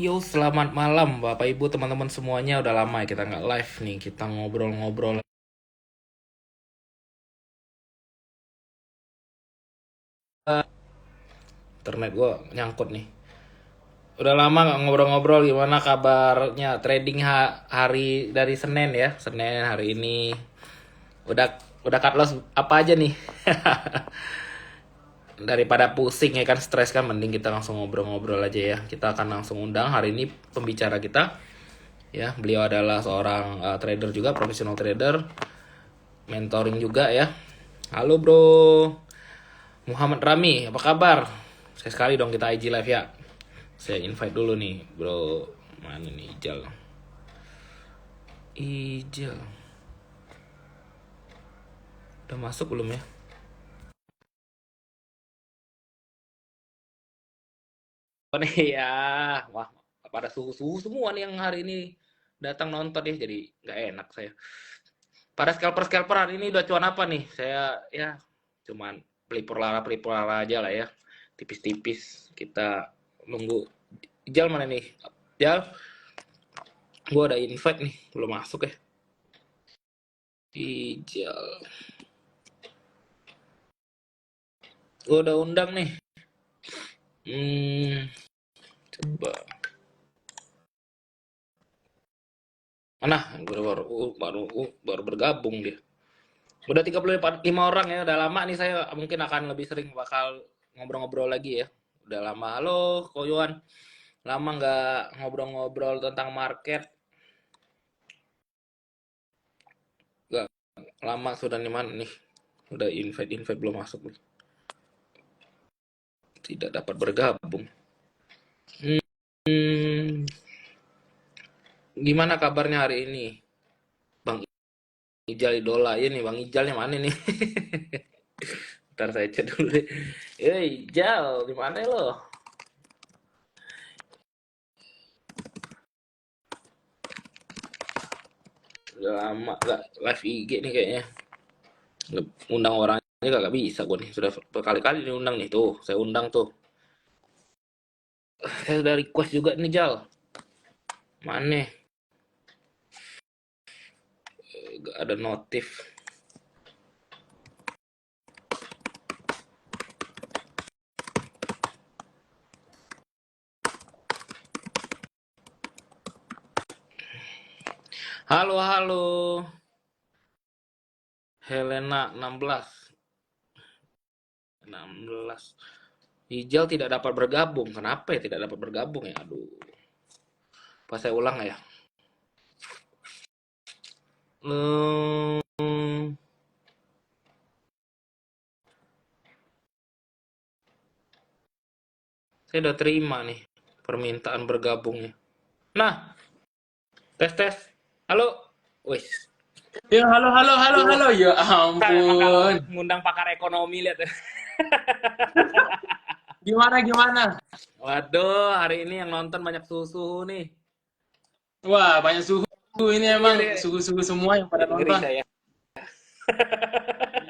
Yo, selamat malam Bapak Ibu teman-teman semuanya. Udah lama ya kita nggak live nih. Kita ngobrol-ngobrol. Internet gua nyangkut nih. Udah lama nggak ngobrol-ngobrol. Gimana kabarnya trading hari dari Senin ya? Senin hari ini. Udah cut loss apa aja nih? Daripada pusing ya kan, stres kan, mending kita langsung ngobrol-ngobrol aja ya. Kita akan langsung undang hari ini pembicara kita. Ya, beliau adalah seorang trader juga, profesional trader, mentoring juga ya. Halo bro, Muhammad Rami, apa kabar? Sekali dong kita IG live ya. Saya invite dulu nih, bro. Mana nih Ijal? Ijal. Udah masuk belum ya? Oh nih ya. Wah, pada suhu-suhu semua nih yang hari ini datang nonton ya, jadi nggak enak saya. Pada scalper-scalper hari ini udah cuan apa nih? Saya ya cuman pelipur lara aja lah ya. Tipis-tipis. Kita nunggu Ijal mana nih? Ijal, gua ada invite nih, belum masuk ya. Ijal. Gue udah undang nih. Hmm, coba. Mana? Baru bergabung dia. Udah 35 orang ya, udah lama nih, saya mungkin akan lebih sering bakal ngobrol-ngobrol lagi ya. Udah lama. Halo, Koyuan. Lama nggak ngobrol-ngobrol tentang market. Gak lama sudah nih, mana nih. Udah invite belum masuk nih. Tidak dapat bergabung. Hmm, gimana kabarnya hari ini? Bang Ijal idola ya nih, Bang Ijalnya mana nih? Ntar saya chat dulu deh. Ijal, di mana lo? Udah lama gak live IG nih kayaknya. Undang orangnya gak bisa gue nih. Sudah berkali-kali diundang nih. Tuh, saya undang tuh. Saya udah request juga nih, Jal. Mana? Gak ada notif. Halo, halo. Helena 16. 16. Ijal tidak dapat bergabung. Kenapa ya tidak dapat bergabung ya? Aduh. Pas saya ulang ya. Hmm, saya udah terima nih permintaan bergabungnya. Nah, tes tes. Halo. Wis. Ya, halo, halo, halo, Tuh, halo. Ya emang kalau ampun. ngundang pakar ekonomi lihat ya. Gimana, gimana? Waduh, hari ini yang nonton banyak susu nih. Wah, banyak suhu. Ini Iya emang deh. suhu-suhu semua yang pada Ngeri nonton. saya.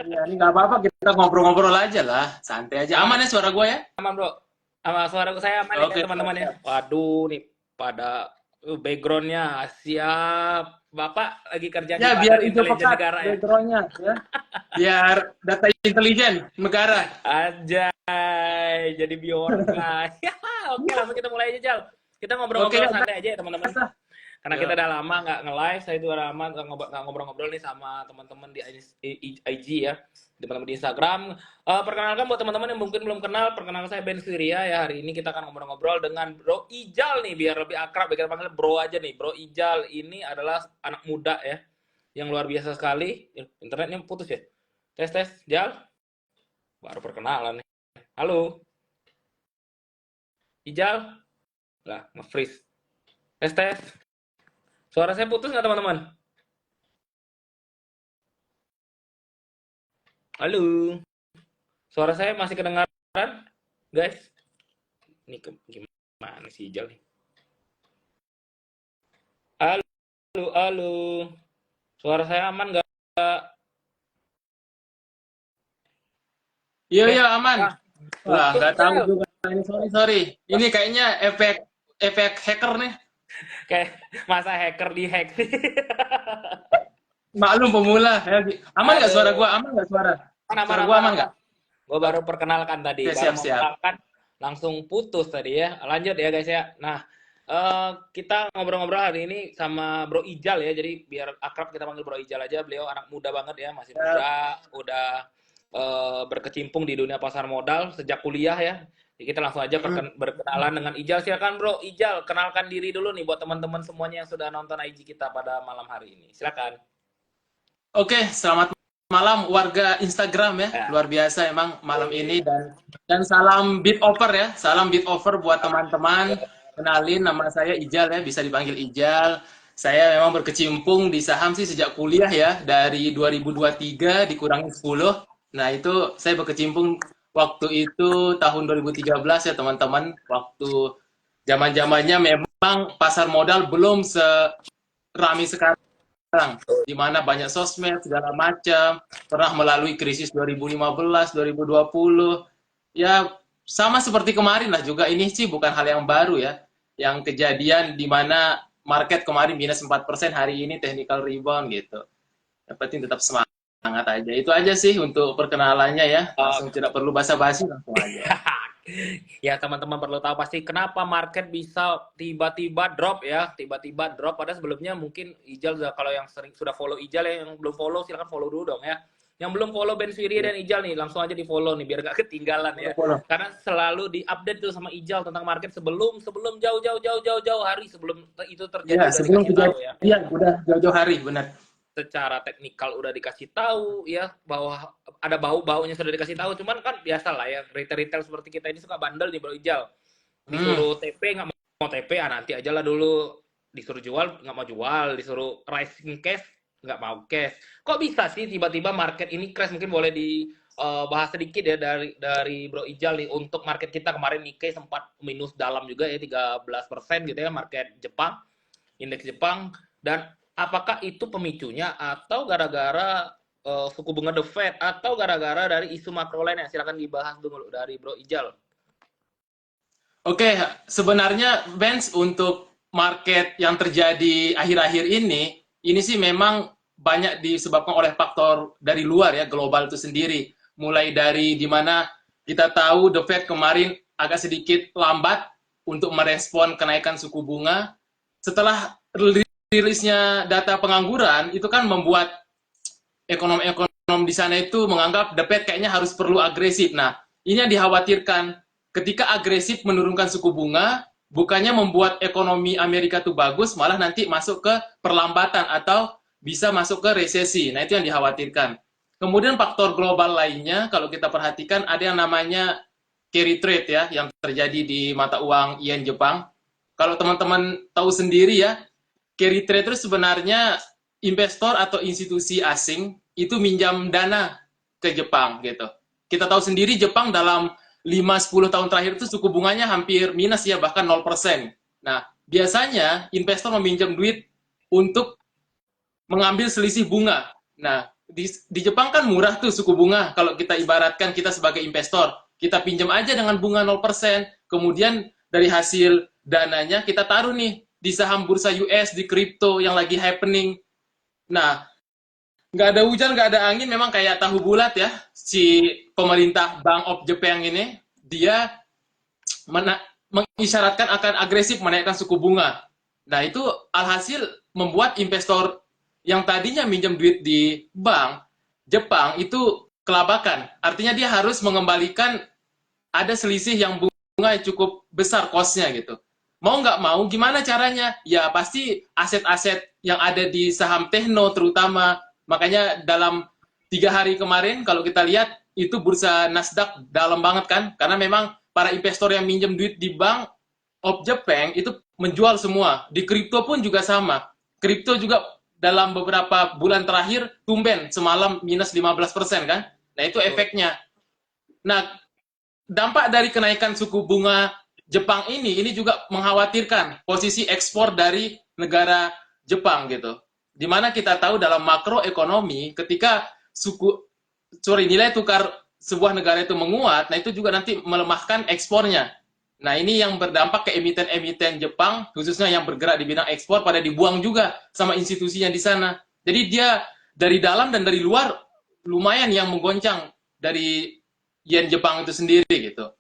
Iya, ini nggak apa-apa. Kita ngobrol-ngobrol aja lah. Santai aja. Aman, Aman ya suara gue ya? aman bro. Sama suara saya aman nih kan Oke, siap, teman-teman ya. siap. Waduh nih pada backgroundnya siap. Bapak lagi kerja di Ya, biar Badan hijau Intelijen pekat Negara ya. backgroundnya ya. Biar data intelijen negara. Anjay, jadi biorka. Ya, oke langsung kita mulai aja Jal. Kita Oke, ngobrol-ngobrol ya, santai aja ya teman-teman. gas lah. Karena kita Ya. udah lama nggak nge-live, saya juga udah lama nggak ngobrol-ngobrol nih sama teman-teman di IG ya, di teman-teman di Instagram. Perkenalkan buat teman-teman yang mungkin belum kenal, perkenalkan saya Ben Surya ya. Hari ini kita akan ngobrol-ngobrol dengan Bro Ijal nih, biar lebih akrab, biar kita panggil Bro aja nih. Bro Ijal ini adalah anak muda ya, yang luar biasa sekali. Internetnya putus ya. Tes tes, Jal. Baru perkenalan nih. Halo, Ijal. Lah, nge-freeze. Tes tes. Suara saya putus nggak teman-teman? Halo. Suara saya masih kedengaran, guys? Ini gimana sih Ijal nih? Halo, halo. Suara saya aman nggak? Iya, Eh, iya, aman. ah, Wah, putus nggak tahu Ijal. juga. Ini sorry, sorry. Ini kayaknya efek efek hacker nih. Kayak masa hacker di hack sih. Maklum pemula. Ya. Aman nggak suara Aduh. gua? Aman nggak suara? Aman, Suara aman, gua aman, aman aman. nggak? Gue baru perkenalkan tadi, Oke, baru siap, siap. memperkenalkan langsung putus tadi ya. Lanjut ya guys ya. Nah, kita ngobrol-ngobrol hari ini sama Bro Ijal ya. Jadi biar akrab kita panggil Bro Ijal aja. Beliau anak muda banget ya, masih Ya. muda, udah berkecimpung di dunia pasar modal sejak kuliah ya. Jadi kita langsung aja berkenalan dengan Ijal. Silakan Bro Ijal, kenalkan diri dulu nih buat teman-teman semuanya yang sudah nonton IG kita pada malam hari ini. Silakan. Oke, selamat malam warga Instagram ya. Ya. Luar biasa emang malam ini dan salam beat over ya. Salam beat over buat teman-teman. Kenalin, nama saya Ijal ya, bisa dipanggil Ijal. Saya memang berkecimpung di saham sih sejak kuliah ya, dari 2023 dikurangi 10. Nah, itu saya berkecimpung waktu itu tahun 2013 ya, teman-teman. Waktu zaman-zamannya memang pasar modal belum serami sekarang, di mana banyak sosmed segala macam, pernah melalui krisis 2015, 2020. Ya sama seperti kemarin lah juga, ini sih bukan hal yang baru ya. Yang kejadian di mana market kemarin minus 4%, hari ini technical rebound gitu. Yang penting tetap semangat aja. Itu aja sih untuk perkenalannya ya. Langsung tidak perlu basa-basi, langsung aja. Ya teman-teman perlu tahu pasti kenapa market bisa tiba-tiba drop ya, tiba-tiba drop. Padahal sebelumnya mungkin Ijal kalau yang sering sudah follow Ijal ya, yang belum follow silakan follow dulu dong ya. Yang belum follow Ben Swiri dan Ijal nih langsung aja di follow nih biar gak ketinggalan ya. Karena selalu diupdate tuh sama Ijal tentang market sebelum jauh-jauh hari sebelum itu terjadi Ya, udah sebelum dikasih tahu ya. Iya, udah jauh-jauh hari, benar. Secara teknikal udah dikasih tahu ya bahwa ada bau-baunya sudah dikasih tahu, cuman kan biasa lah ya retail seperti kita ini suka bandel nih Bro Ijal, disuruh TP nggak mau TP nanti aja lah dulu, disuruh jual nggak mau jual, disuruh rising cash nggak mau cash. Kok bisa sih tiba-tiba market ini crash? Mungkin boleh dibahas sedikit ya dari Bro Ijal nih untuk market kita kemarin. Nikkei sempat minus dalam juga ya 13% gitu ya, market Jepang, indeks Jepang. Dan apakah itu pemicunya atau gara-gara suku bunga The Fed atau gara-gara dari isu makro lainnya? Silakan dibahas dulu dari Bro Ijal. Oke, sebenarnya Benz, untuk market yang terjadi akhir-akhir ini sih memang banyak disebabkan oleh faktor dari luar ya, global itu sendiri. Mulai dari di mana kita tahu The Fed kemarin agak sedikit lambat untuk merespon kenaikan suku bunga. Setelah rilisnya data pengangguran, itu kan membuat ekonom-ekonom di sana itu menganggap The Fed kayaknya harus perlu agresif. Nah, ini yang dikhawatirkan. Ketika agresif menurunkan suku bunga, bukannya membuat ekonomi Amerika itu bagus, malah nanti masuk ke perlambatan atau bisa masuk ke resesi. Nah, itu yang dikhawatirkan. Kemudian faktor global lainnya, kalau kita perhatikan, ada yang namanya carry trade ya, yang terjadi di mata uang yen Jepang. Kalau teman-teman tahu sendiri ya, carry trade itu sebenarnya investor atau institusi asing itu minjam dana ke Jepang gitu. Kita tahu sendiri Jepang dalam 5-10 tahun terakhir itu suku bunganya hampir minus ya, bahkan 0%. Nah, biasanya investor meminjam duit untuk mengambil selisih bunga. Nah, di Jepang kan murah tuh suku bunga. Kalau kita ibaratkan kita sebagai investor, kita pinjam aja dengan bunga 0%, kemudian dari hasil dananya kita taruh nih di saham bursa US, di kripto yang lagi happening. Nah, nggak ada hujan, nggak ada angin, memang kayak tahu bulat ya. Si pemerintah Bank of Japan ini, dia mengisyaratkan akan agresif menaikkan suku bunga. Nah, itu alhasil membuat investor yang tadinya minjem duit di bank Jepang itu kelabakan. Artinya dia harus mengembalikan, ada selisih yang bunga yang cukup besar cost-nya gitu. Mau nggak mau, gimana caranya? Ya pasti aset-aset yang ada di saham tekno terutama. Makanya dalam 3 hari kemarin kalau kita lihat itu bursa Nasdaq dalam banget kan, karena memang para investor yang minjem duit di Bank of Japan itu menjual semua. Di kripto pun juga sama. Kripto juga dalam beberapa bulan terakhir tumben semalam minus 15% kan. Nah, itu efeknya. Nah, dampak dari kenaikan suku bunga Jepang ini juga mengkhawatirkan posisi ekspor dari negara Jepang gitu. Dimana kita tahu dalam makroekonomi ketika nilai tukar sebuah negara itu menguat, nah itu juga nanti melemahkan ekspornya. Nah, ini yang berdampak ke emiten-emiten Jepang, khususnya yang bergerak di bidang ekspor, pada dibuang juga sama institusinya di sana. Jadi dia dari dalam dan dari luar lumayan yang menggoncang dari yen Jepang itu sendiri gitu.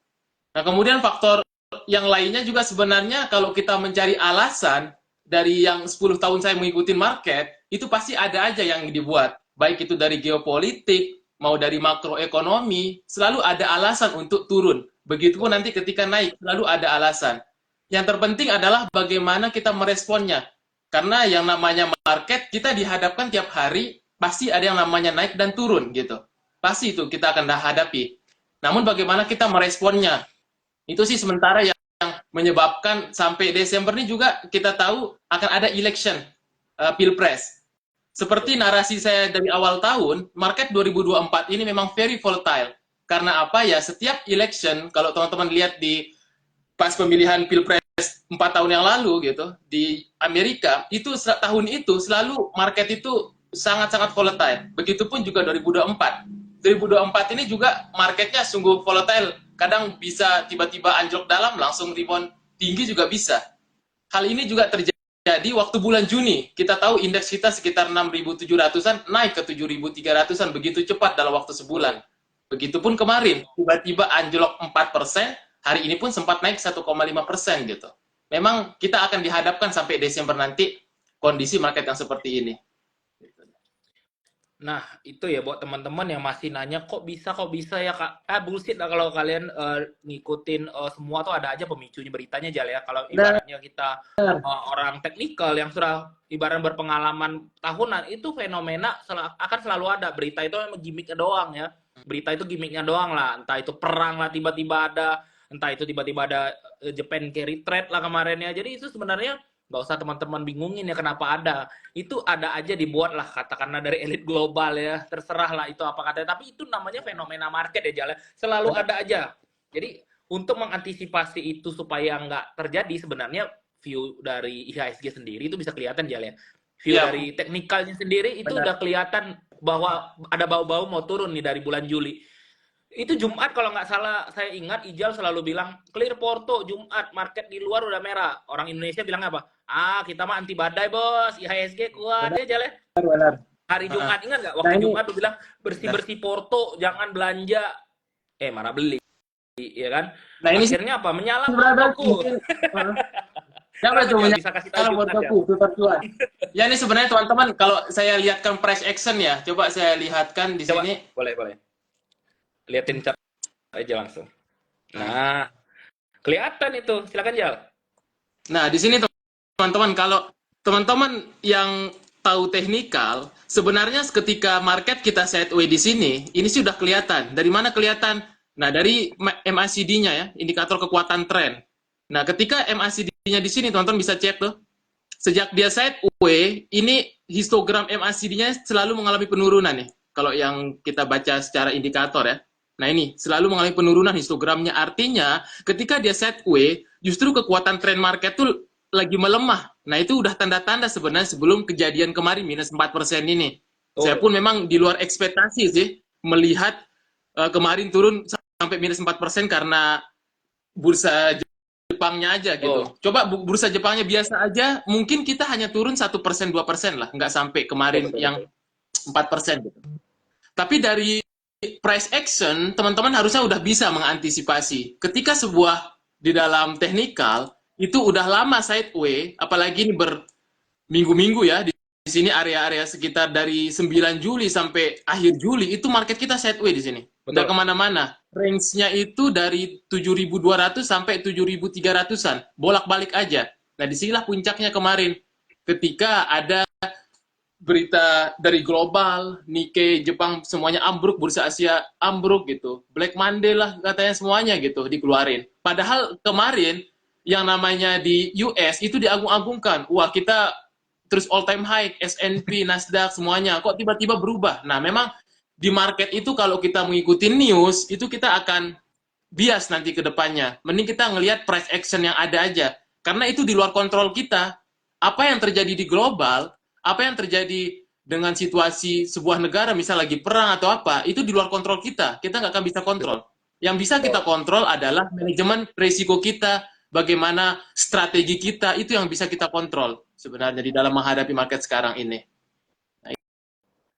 Nah, kemudian faktor yang lainnya juga sebenarnya kalau kita mencari alasan dari yang 10 tahun saya mengikuti market, itu pasti ada aja yang dibuat. Baik itu dari geopolitik, mau dari makroekonomi, selalu ada alasan untuk turun. Begitupun nanti ketika naik, selalu ada alasan. Yang terpenting adalah bagaimana kita meresponnya. Karena yang namanya market, kita dihadapkan tiap hari, pasti ada yang namanya naik dan turun gitu. Pasti itu kita akan hadapi. Namun bagaimana kita meresponnya, itu sih sementara yang menyebabkan sampai Desember ini juga kita tahu akan ada election, pilpres. Seperti narasi saya dari awal tahun, market 2024 ini memang very volatile. Karena apa ya, setiap election, kalau teman-teman lihat di pas pemilihan pilpres 4 tahun yang lalu gitu, di Amerika, itu tahun itu selalu market itu sangat-sangat volatile. Begitupun juga 2024. 2024 ini juga marketnya sungguh volatile. Kadang bisa tiba-tiba anjlok dalam, langsung rebound tinggi juga bisa. Hal ini juga terjadi waktu bulan Juni. Kita tahu indeks kita sekitar 6.700-an, naik ke 7.300-an begitu cepat dalam waktu sebulan. Begitupun kemarin, tiba-tiba anjlok 4%, hari ini pun sempat naik 1,5% gitu. Memang kita akan dihadapkan sampai Desember nanti kondisi market yang seperti ini. Nah, itu ya buat teman-teman yang masih nanya kok bisa ya Kak. Bullshit lah kalau kalian ngikutin semua tuh ada aja pemicunya beritanya aja ya. Kalau ibaratnya kita orang teknikal yang sudah ibarat berpengalaman tahunan, itu fenomena akan selalu ada. Berita itu memang gimmicknya doang ya. Berita itu gimmicknya doang lah. Entah itu perang lah tiba-tiba ada, entah itu tiba-tiba ada Japan carry trade lah kemarin ya. Jadi itu sebenarnya nggak usah teman-teman bingungin ya kenapa ada. Itu ada aja dibuat lah katakanlah dari elit global ya, terserah lah itu apa katanya, tapi itu namanya fenomena market ya jalan, selalu ada aja. Jadi untuk mengantisipasi itu supaya nggak terjadi, sebenarnya view dari IHSG sendiri itu bisa kelihatan jalan ya, view Ya, dari teknikalnya sendiri itu benar. udah kelihatan bahwa ada bau-bau mau turun nih dari bulan Juli. Itu Jumat kalau nggak salah saya ingat Ijal selalu bilang clear Porto Jumat, market di luar udah merah. Orang Indonesia bilang apa? Kita mah anti badai bos, IHSG kuat Benar, dia jalan. benar. Hari Jumat ingat nggak? Nah Waktu ini, Jumat tuh bilang bersih-bersih Porto, jangan belanja. Mana beli, ya kan? nah ini Akhirnya apa? Menyala sebenarnya Portoku. mungkin siapa Kenapa itu Jal? Bisa kasih tahu menyala Jumat ya? Portoku, super cuan. Ya ini sebenarnya teman-teman kalau saya lihatkan price action ya, coba saya lihatkan di Coba, sini. boleh. Liatin cat aja langsung. Nah, kelihatan itu. Silakan Jal. Nah, di sini teman-teman, kalau teman-teman yang tahu teknikal, sebenarnya ketika market kita sideways di sini, ini sudah kelihatan. Dari mana kelihatan? Nah, dari MACD-nya ya, indikator kekuatan tren. Nah, ketika MACD-nya di sini, teman-teman bisa cek tuh. Sejak dia sideways, ini histogram MACD-nya selalu mengalami penurunan nih. Kalau yang kita baca secara indikator ya. Nah ini, selalu mengalami penurunan histogramnya. Artinya, ketika dia sideways, justru kekuatan tren market tuh lagi melemah. Nah itu udah tanda-tanda sebenarnya sebelum kejadian kemarin minus 4% ini. Saya pun memang di luar ekspektasi sih, melihat kemarin turun sampai minus 4% karena bursa Jepangnya aja gitu. Coba bursa Jepangnya biasa aja, mungkin kita hanya turun 1%, 2% lah. Nggak sampai kemarin yang 4% gitu. Tapi dari price action, teman-teman harusnya udah bisa mengantisipasi. Ketika sebuah di dalam teknikal, itu udah lama sideways, apalagi ini berminggu-minggu ya, di sini area-area sekitar dari 9 Juli sampai akhir Juli, itu market kita sideways di sini. Nggak kemana-mana. Range-nya itu dari 7.200 sampai 7.300-an. Bolak-balik aja. Nah, disinilah puncaknya kemarin. Ketika ada berita dari global, Nikkei, Jepang semuanya ambruk, bursa Asia ambruk gitu. Black Monday lah katanya semuanya gitu dikeluarin. Padahal kemarin yang namanya di US itu diagung-agungkan. Wah, kita terus all time high, S&P, Nasdaq semuanya. Kok tiba-tiba berubah? Nah, memang di market itu kalau kita mengikuti news, itu kita akan bias nanti ke depannya. Mending kita ngelihat price action yang ada aja. Karena itu di luar kontrol kita. Apa yang terjadi di global, apa yang terjadi dengan situasi sebuah negara, misal lagi perang atau apa, itu di luar kontrol kita. Kita nggak akan bisa kontrol. Yang bisa kita kontrol adalah manajemen risiko kita, bagaimana strategi kita, itu yang bisa kita kontrol sebenarnya di dalam menghadapi market sekarang ini. Nah,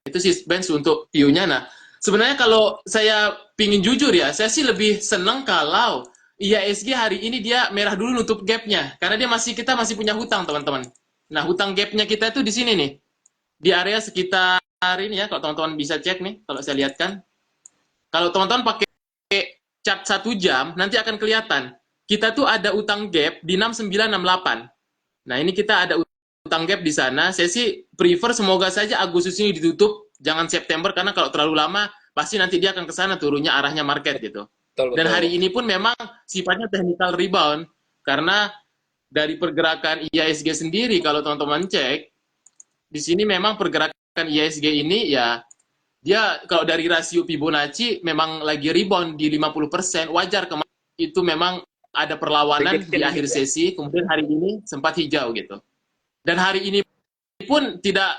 itu sih Benz untuk view-nya. Nah, sebenarnya kalau saya pingin jujur ya, saya sih lebih senang kalau IHSG hari ini dia merah dulu nutup gap-nya, karena kita masih punya hutang, teman-teman. Nah, hutang gap-nya kita itu di sini nih, di area sekitar ini ya, kalau teman-teman bisa cek nih, kalau saya lihat kan. Kalau teman-teman pakai chart 1 jam, nanti akan kelihatan. Kita tuh ada utang gap di 6968. Nah, ini kita ada utang gap di sana. Saya sih prefer semoga saja Agustus ini ditutup, jangan September, karena kalau terlalu lama, pasti nanti dia akan ke sana turunnya arahnya market gitu. Betul, Dan betul. hari ini pun memang sifatnya technical rebound, karena dari pergerakan IHSG sendiri, kalau teman-teman cek, di sini memang pergerakan IHSG ini ya, dia kalau dari rasio Fibonacci memang lagi rebound di 50%, wajar kemarin itu memang ada perlawanan di akhir sesi, kemudian hari ini sempat hijau gitu. Dan hari ini pun tidak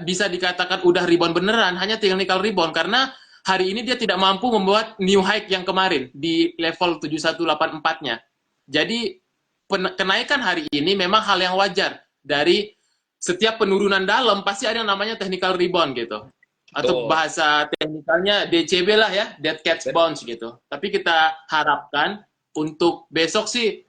bisa dikatakan udah rebound beneran, hanya technical rebound karena hari ini dia tidak mampu membuat new high yang kemarin di level 7184-nya. Jadi kenaikan hari ini memang hal yang wajar. Dari setiap penurunan dalam pasti ada yang namanya technical rebound gitu. Atau bahasa teknikalnya DCB lah ya, dead cat bounce gitu. Tapi kita harapkan untuk besok sih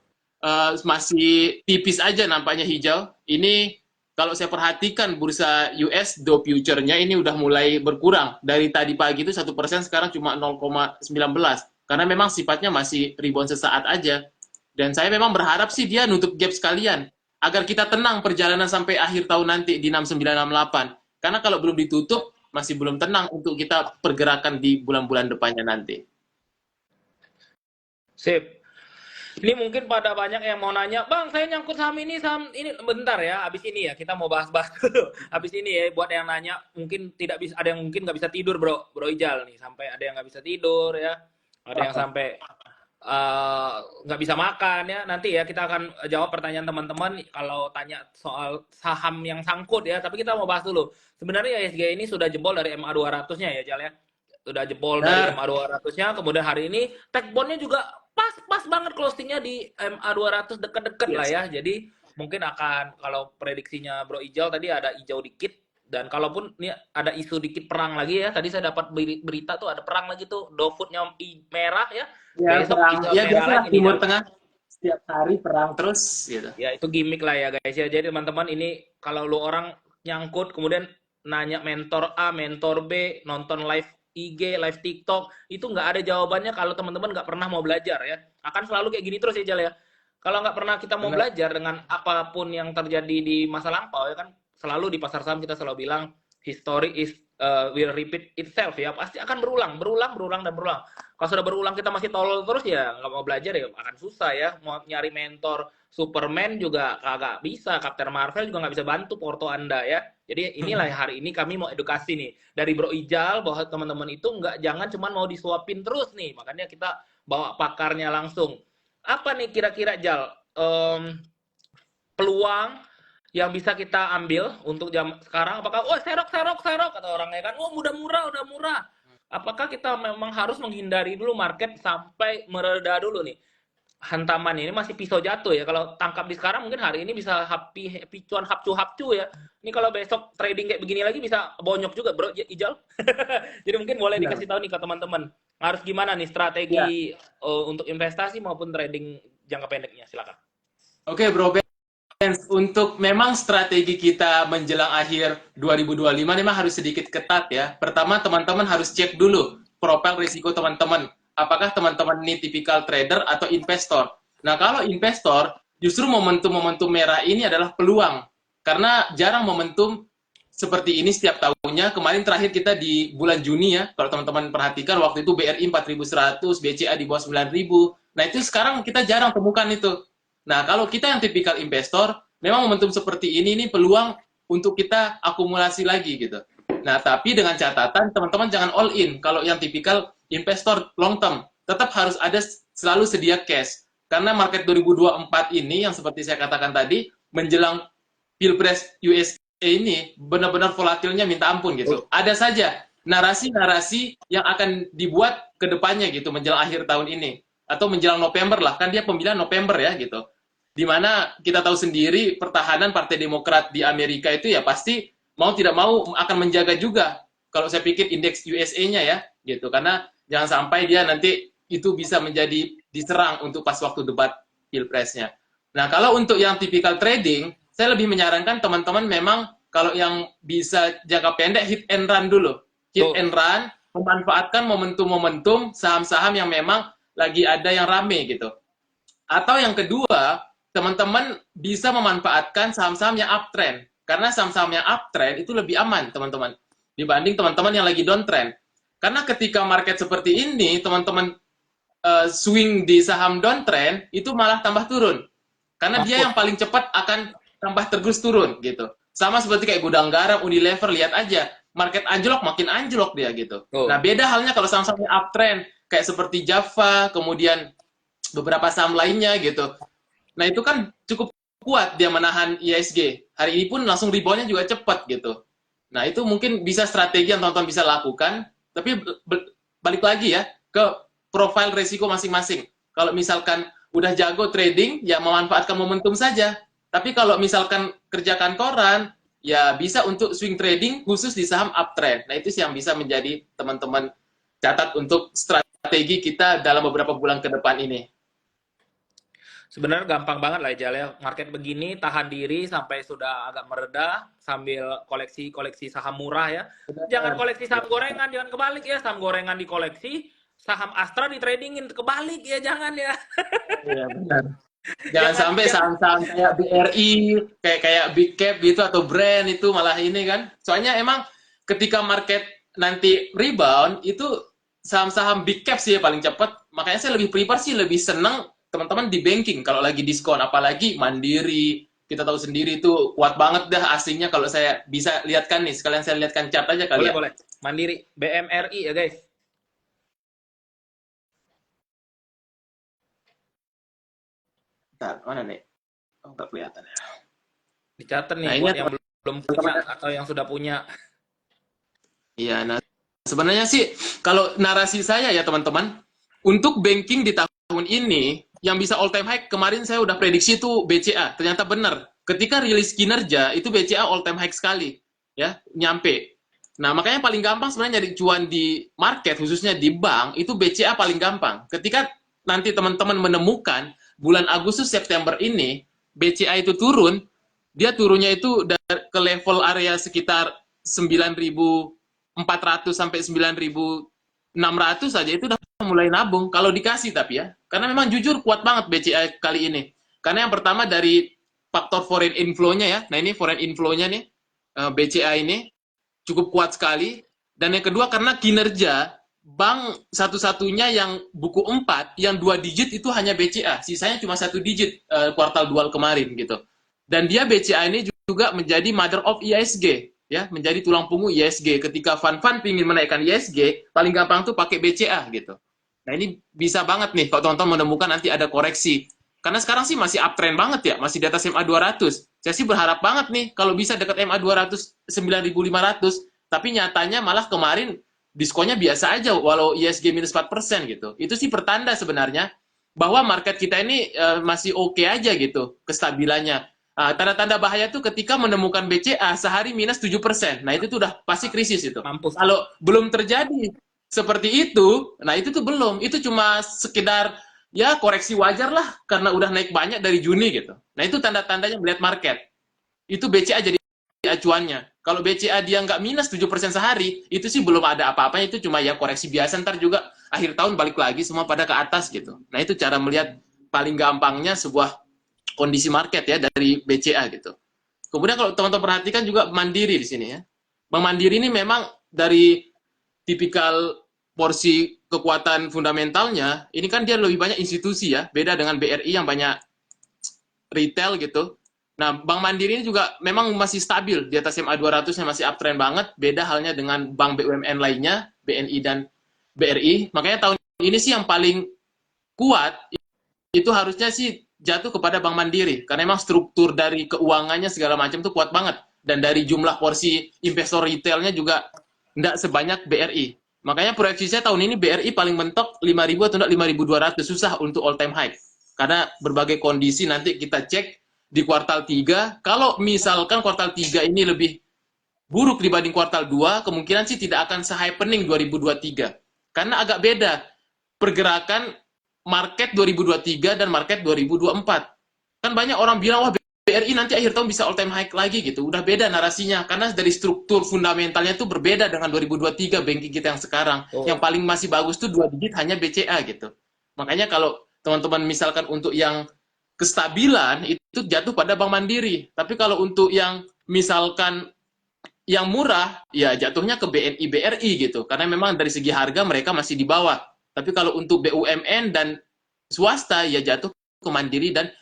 masih tipis aja nampaknya hijau. Ini kalau saya perhatikan bursa US do future-nya ini udah mulai berkurang. Dari tadi pagi itu 1%, sekarang cuma 0,19. Karena memang sifatnya masih rebound sesaat aja. Dan saya memang berharap sih dia nutup gap sekalian. Agar kita tenang perjalanan sampai akhir tahun nanti di 6968. Karena kalau belum ditutup, masih belum tenang untuk kita pergerakan di bulan-bulan depannya nanti. Sip. Ini mungkin pada banyak yang mau nanya, Bang, saya nyangkut saham ini, bentar ya, habis ini ya, kita mau bahas-bahas dulu. Habis ini ya, buat yang nanya, mungkin tidak bisa, ada yang mungkin nggak bisa tidur, Bro Ijal nih, sampai ada yang nggak bisa tidur ya, ada yang sampai nggak bisa makan ya. Nanti ya kita akan jawab pertanyaan teman-teman kalau tanya soal saham yang sangkut ya. Tapi kita mau bahas dulu. Sebenarnya IHSG ini sudah jebol dari MA 200-nya ya, Jal ya. Sudah jebol dari MA 200-nya. Kemudian hari ini tech bond-nya juga pas banget closingnya di MA 200, deket-deket lah ya. Jadi mungkin akan, kalau prediksinya Bro Ijal tadi ada hijau dikit. Dan kalaupun ini ada isu dikit perang lagi ya, tadi saya dapat berita tuh ada perang lagi tuh, GoFood-nya merah ya. Ya, besok perang. Ya biasa Timur nih, Tengah setiap hari perang terus gitu. Ya itu gimmick lah ya guys ya. Jadi teman-teman ini kalau lu orang nyangkut kemudian nanya mentor A, mentor B, nonton live IG, live TikTok, itu nggak ada jawabannya kalau teman-teman nggak pernah mau belajar ya. Akan selalu kayak gini terus ya Jal ya. Kalau nggak pernah kita mau belajar dengan apapun yang terjadi di masa lampau ya kan, selalu di pasar saham kita selalu bilang history is will repeat itself ya, pasti akan berulang dan berulang. Kalau sudah berulang kita masih tolol terus ya nggak mau belajar ya akan susah ya. Mau nyari mentor Superman juga kagak bisa, Captain Marvel juga nggak bisa bantu porto Anda ya. Jadi inilah hari ini kami mau edukasi nih dari Bro Ijal bahwa teman-teman itu jangan cuma mau disuapin terus nih, makanya kita bawa pakarnya langsung. Apa nih kira-kira Jal peluang yang bisa kita ambil untuk jam sekarang? Apakah serok kata orangnya kan, udah murah. Apakah kita memang harus menghindari dulu market sampai mereda dulu nih hantaman ini, masih pisau jatuh ya. Kalau tangkap di sekarang mungkin hari ini bisa cuan hapcu ya. Ini kalau besok trading kayak begini lagi bisa bonyok juga Bro Ijal. Jadi mungkin boleh dikasih tahu nih ke teman-teman harus gimana nih strategi untuk investasi maupun trading jangka pendeknya, silakan. Oke Bro Benz, untuk memang strategi kita menjelang akhir 2025 memang harus sedikit ketat ya. Pertama teman-teman harus cek dulu profil risiko teman-teman. Apakah teman-teman ini tipikal trader atau investor? Nah, kalau investor, justru momentum-momentum merah ini adalah peluang. Karena jarang momentum seperti ini setiap tahunnya. Kemarin terakhir kita di bulan Juni ya, kalau teman-teman perhatikan, waktu itu BRI 4.100, BCA di bawah 9.000. Nah, itu sekarang kita jarang temukan itu. Nah, kalau kita yang tipikal investor, memang momentum seperti ini peluang untuk kita akumulasi lagi gitu. Nah, tapi dengan catatan, teman-teman jangan all in. Kalau yang tipikal investor long term, tetap harus ada selalu sedia cash. Karena market 2024 ini, yang seperti saya katakan tadi, menjelang Pilpres USA ini, benar-benar volatilnya minta ampun gitu. Ada saja narasi-narasi yang akan dibuat ke depannya gitu menjelang akhir tahun ini atau menjelang November lah, kan dia pemilihan November ya gitu. Dimana kita tahu sendiri pertahanan Partai Demokrat di Amerika itu ya pasti mau tidak mau akan menjaga juga kalau saya pikir indeks USA-nya ya gitu, karena jangan sampai dia nanti itu bisa menjadi diserang untuk pas waktu debat pilpresnya. Nah, kalau untuk yang tipikal trading, saya lebih menyarankan teman-teman memang kalau yang bisa jangka pendek hit and run dulu. Hit and run, memanfaatkan momentum-momentum saham-saham yang memang lagi ada yang rame gitu. Atau yang kedua, teman-teman bisa memanfaatkan saham-saham yang uptrend. Karena saham-saham yang uptrend itu lebih aman, teman-teman, dibanding teman-teman yang lagi downtrend. Karena ketika market seperti ini, teman-teman swing di saham downtrend itu malah tambah turun. Karena dia yang paling cepat akan tambah terus turun gitu. Sama seperti kayak gudang garam, Unilever, lihat aja. Market anjlok, makin anjlok dia gitu. Nah, beda halnya kalau saham-saham uptrend, kayak seperti Java, kemudian beberapa saham lainnya gitu. Nah, itu kan cukup kuat dia menahan ISG. Hari ini pun langsung reboundnya juga cepat gitu. Nah, itu mungkin bisa strategi yang teman-teman bisa lakukan. Tapi balik lagi ya, ke profil resiko masing-masing. Kalau misalkan udah jago trading, ya memanfaatkan momentum saja. Tapi kalau misalkan kerja kantoran, ya bisa untuk swing trading khusus di saham uptrend. Nah, itu sih yang bisa menjadi teman-teman catat untuk strategi kita dalam beberapa bulan ke depan ini. Sebenarnya gampang banget lah Jal ya. Market begini tahan diri sampai sudah agak mereda sambil koleksi-koleksi saham murah ya. Jangan koleksi saham gorengan, jangan kebalik ya. Saham gorengan dikoleksi, saham Astra di tradingin, kebalik ya, jangan ya. Iya, benar. Jangan sampai saham-saham kayak BRI, kayak Big Cap gitu atau brand itu malah ini kan. Soalnya emang ketika market nanti rebound itu saham-saham Big Cap sih paling cepat. Makanya saya lebih prefer sih lebih seneng teman-teman di banking kalau lagi diskon, apalagi Mandiri. Kita tahu sendiri itu kuat banget dah asingnya kalau saya bisa lihatkan nih. Sekalian saya lihatkan chart aja kali boleh, ya. boleh. Mandiri, BMRI ya guys. Bentar, mana nih? Oh, nggak kelihatan ya. Dicatat nih Nah, ini buat yang belum punya atau yang sudah punya. iya, nah sebenarnya sih kalau narasi saya ya teman-teman, untuk banking di tahun ini yang bisa all time high, kemarin saya udah prediksi itu BCA, ternyata benar. Ketika rilis kinerja itu BCA all time high sekali, ya, nyampe. Nah, makanya paling gampang sebenarnya nyari cuan di market, khususnya di bank, itu BCA paling gampang. Ketika nanti teman-teman menemukan bulan Agustus September ini BCA itu turun, dia turunnya itu ke level area sekitar 9.400 sampai 9.600 saja itu udah mulai nabung kalau dikasih, tapi ya karena memang jujur kuat banget BCA kali ini, karena yang pertama dari faktor foreign inflow-nya ya. Nah, ini foreign inflow-nya nih, BCA ini cukup kuat sekali. Dan yang kedua karena kinerja bank satu-satunya yang buku 4 yang 2 digit itu hanya BCA, sisanya cuma 1 digit kuartal 2 kemarin gitu. Dan dia BCA ini juga menjadi mother of ISG, ya, menjadi tulang punggung ISG. Ketika fund-fund ingin menaikkan ISG, paling gampang tuh pakai BCA gitu. Nah, ini bisa banget nih kalau teman-teman menemukan nanti ada koreksi. Karena sekarang sih masih uptrend banget ya, masih di atas MA 200. Saya sih berharap banget nih kalau bisa dekat MA 200 9.500, tapi nyatanya malah kemarin diskonnya biasa aja walau ISG minus 4% gitu. Itu sih pertanda sebenarnya bahwa market kita ini masih oke aja gitu kestabilannya. Tanda-tanda bahaya tuh ketika menemukan BCA sehari minus 7%. Nah, itu tuh udah pasti krisis itu. Mampus. Kalau belum terjadi seperti itu, nah itu tuh belum. Itu cuma sekedar ya koreksi wajar lah karena udah naik banyak dari Juni gitu. Nah, itu tanda-tandanya melihat market. Itu BCA jadi acuannya. Kalau BCA dia nggak minus 7% sehari, itu sih belum ada apa-apanya, itu cuma ya koreksi biasa, ntar juga akhir tahun balik lagi semua pada ke atas gitu. Nah, itu cara melihat paling gampangnya sebuah kondisi market ya dari BCA gitu. Kemudian kalau teman-teman perhatikan juga Mandiri di sini ya. Bank Mandiri ini memang dari tipikal porsi kekuatan fundamentalnya, ini kan dia lebih banyak institusi ya, beda dengan BRI yang banyak retail gitu. Nah, Bank Mandiri ini juga memang masih stabil di atas MA 200 yang masih uptrend banget, beda halnya dengan bank BUMN lainnya, BNI dan BRI. Makanya tahun ini sih yang paling kuat itu harusnya sih jatuh kepada Bank Mandiri, karena memang struktur dari keuangannya segala macam tuh kuat banget, dan dari jumlah porsi investor retailnya juga nggak sebanyak BRI. Makanya proyeksi saya tahun ini BRI paling mentok 5.000 atau enggak 5.200, susah untuk all time high. Karena berbagai kondisi nanti kita cek di kuartal 3. Kalau misalkan kuartal 3 ini lebih buruk dibanding kuartal 2, kemungkinan sih tidak akan se-happening 2023. Karena agak beda pergerakan market 2023 dan market 2024. Kan banyak orang bilang, wah BRI nanti akhir tahun bisa all time high lagi gitu. Udah beda narasinya, karena dari struktur fundamentalnya itu berbeda dengan 2023 banking kita yang sekarang. Oh. Yang paling masih bagus tuh 2 digit hanya BCA gitu. Makanya kalau teman-teman misalkan untuk yang kestabilan, itu jatuh pada Bank Mandiri. Tapi kalau untuk yang misalkan yang murah, ya jatuhnya ke BNI, BRI gitu. Karena memang dari segi harga mereka masih di bawah. Tapi kalau untuk BUMN dan swasta, ya jatuh ke Mandiri dan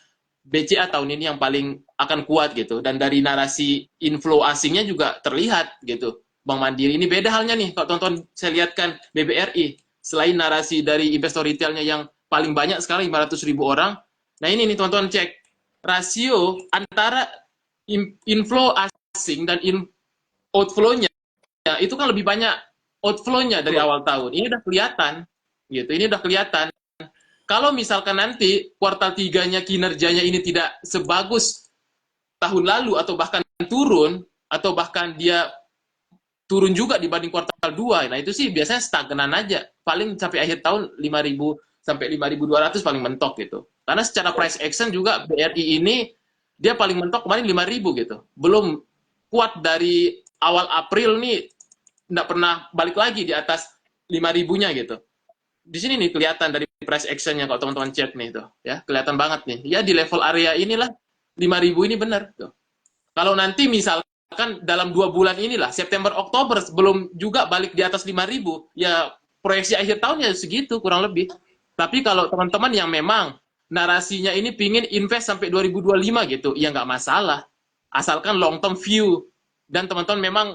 BCA tahun ini yang paling akan kuat gitu. Dan dari narasi inflow asingnya juga terlihat gitu. Bank Mandiri ini beda halnya nih. Kalau tonton saya lihatkan BBRI. Selain narasi dari investor retailnya yang paling banyak sekarang 500.000 orang. Nah ini nih teman-teman cek. Rasio antara inflow asing dan outflow-nya itu kan lebih banyak outflow-nya dari awal tahun. Ini udah kelihatan gitu. Ini udah kelihatan. Kalau misalkan nanti kuartal 3-nya kinerjanya ini tidak sebagus tahun lalu atau bahkan turun atau bahkan dia turun juga dibanding kuartal 2, nah itu sih biasanya stagnan aja. Paling sampai akhir tahun 5.000 sampai 5.200 paling mentok gitu. Karena secara price action juga BRI ini dia paling mentok kemarin 5.000 gitu. Belum kuat dari awal April nih nggak pernah balik lagi di atas 5.000-nya gitu. Di sini nih kelihatan dari price action-nya kalau teman-teman cek nih tuh, ya kelihatan banget nih. Ya di level area inilah 5.000 ini benar tuh. Kalau nanti misalkan dalam 2 bulan inilah September Oktober belum juga balik di atas 5.000, ya proyeksi akhir tahunnya segitu kurang lebih. Tapi kalau teman-teman yang memang narasinya ini pingin invest sampai 2025 gitu, ya nggak masalah. Asalkan long term view. Dan teman-teman memang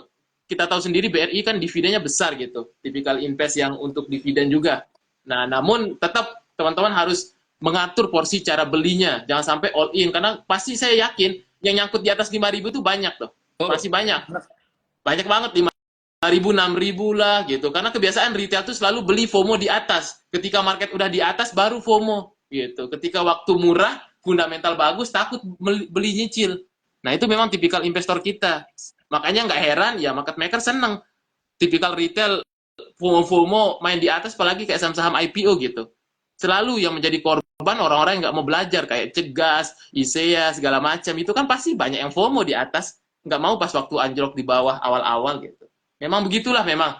kita tahu sendiri BRI kan dividennya besar gitu. Tipikal invest yang untuk dividen juga. Nah, namun tetap teman-teman harus mengatur porsi cara belinya. Jangan sampai all in. Karena pasti saya yakin yang nyangkut di atas 5.000 itu banyak tuh. Pasti banyak. Banyak banget 5.000, 6.000 lah gitu. Karena kebiasaan retail tuh selalu beli FOMO di atas. Ketika market udah di atas baru FOMO gitu. Ketika waktu murah, fundamental bagus, takut beli nyicil. Nah, itu memang tipikal investor kita. Makanya nggak heran ya market maker seneng. Tipikal retail FOMO main di atas, apalagi kayak saham-saham IPO gitu. Selalu yang menjadi korban orang-orang yang nggak mau belajar, kayak Cegas, ISEA, segala macam. Itu kan pasti banyak yang FOMO di atas, nggak mau pas waktu anjlok di bawah awal-awal gitu. Memang begitulah memang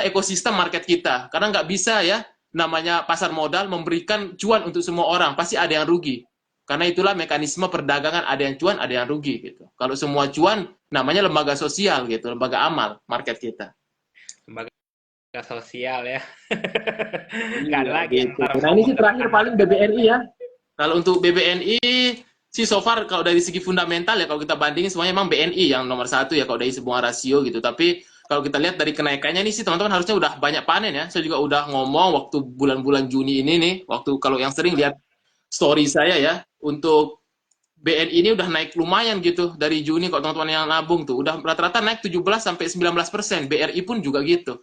ekosistem market kita. Karena nggak bisa ya, namanya pasar modal memberikan cuan untuk semua orang. Pasti ada yang rugi. Karena itulah mekanisme perdagangan, ada yang cuan, ada yang rugi gitu. Kalau semua cuan, namanya lembaga sosial gitu, lembaga amal market kita. Lembaga sosial ya. Nggak ada Iya, lagi yang gitu. ntar Nah, ini FOMO sih terakhir terkena. paling BBNI ya. Kalau untuk BBNI sih so far kalau dari segi fundamental ya kalau kita bandingin semuanya emang BNI yang nomor satu ya kalau dari semua rasio gitu. Tapi kalau kita lihat dari kenaikannya ini sih teman-teman harusnya udah banyak panen ya. Saya juga udah ngomong waktu bulan-bulan Juni ini nih, waktu kalau yang sering lihat story saya ya, untuk BNI ini udah naik lumayan gitu dari Juni kalau teman-teman yang nabung tuh udah rata-rata naik 17 sampai 19%. BRI pun juga gitu.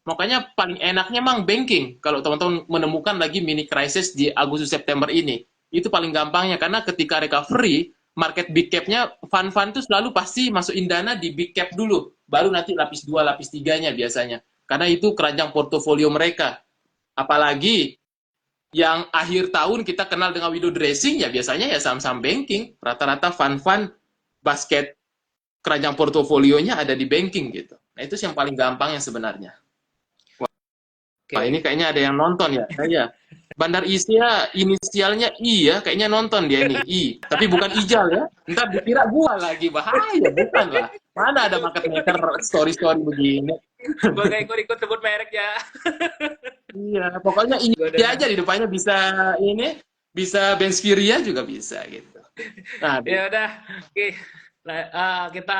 Makanya paling enaknya emang banking kalau teman-teman menemukan lagi mini crisis di Agustus September ini. Itu paling gampangnya karena ketika recovery, market big cap-nya fund-fund tuh selalu pasti masukin dana di big cap dulu, baru nanti lapis 2, lapis 3-nya biasanya. Karena itu keranjang portofolio mereka. Apalagi yang akhir tahun kita kenal dengan window dressing ya biasanya ya saham-saham banking. Rata-rata fund-fund basket keranjang portofolionya ada di banking gitu. Nah, itu yang paling gampang yang sebenarnya. Wah, ini Oke. kayaknya ada yang nonton ya. Saya. Bandar Isia inisialnya I ya, kayaknya nonton dia ini I. Tapi bukan Ijal ya. Ntar dikira gua lagi bahaya, bukan lah. Mana ada market maker story-story begini. Gue gak ikut-ikut sebut merek ya. Iya, pokoknya ini Gue udah. aja di depannya bisa ini, bisa Bensfiria juga bisa gitu. Nah, Ya udah. Oke. Nah, kita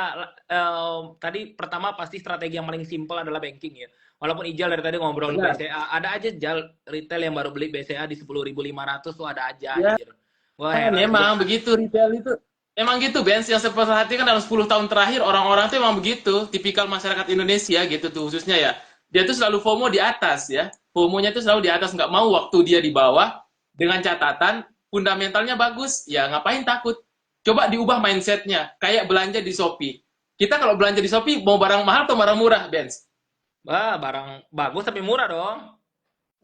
tadi pertama pasti strategi yang paling simpel adalah banking ya. Walaupun Ijal dari tadi ngobrol benar. BCA, ada aja Jal retail yang baru beli BCA di 10.500 tuh ada aja Ya, anjir. Wah heran memang gua. begitu retail itu. emang gitu, Benz. Yang saya perhatikan dalam 10 tahun terakhir, orang-orang tuh emang begitu. Tipikal masyarakat Indonesia gitu tuh, khususnya ya. Dia tuh selalu FOMO di atas ya. FOMO-nya tuh selalu di atas. Nggak mau waktu dia di bawah, dengan catatan, fundamentalnya bagus. Ya ngapain takut? Coba diubah mindsetnya. Kayak belanja di Shopee. Kita kalau belanja di Shopee, mau barang mahal atau barang murah, Benz? Wah, barang bagus tapi murah dong.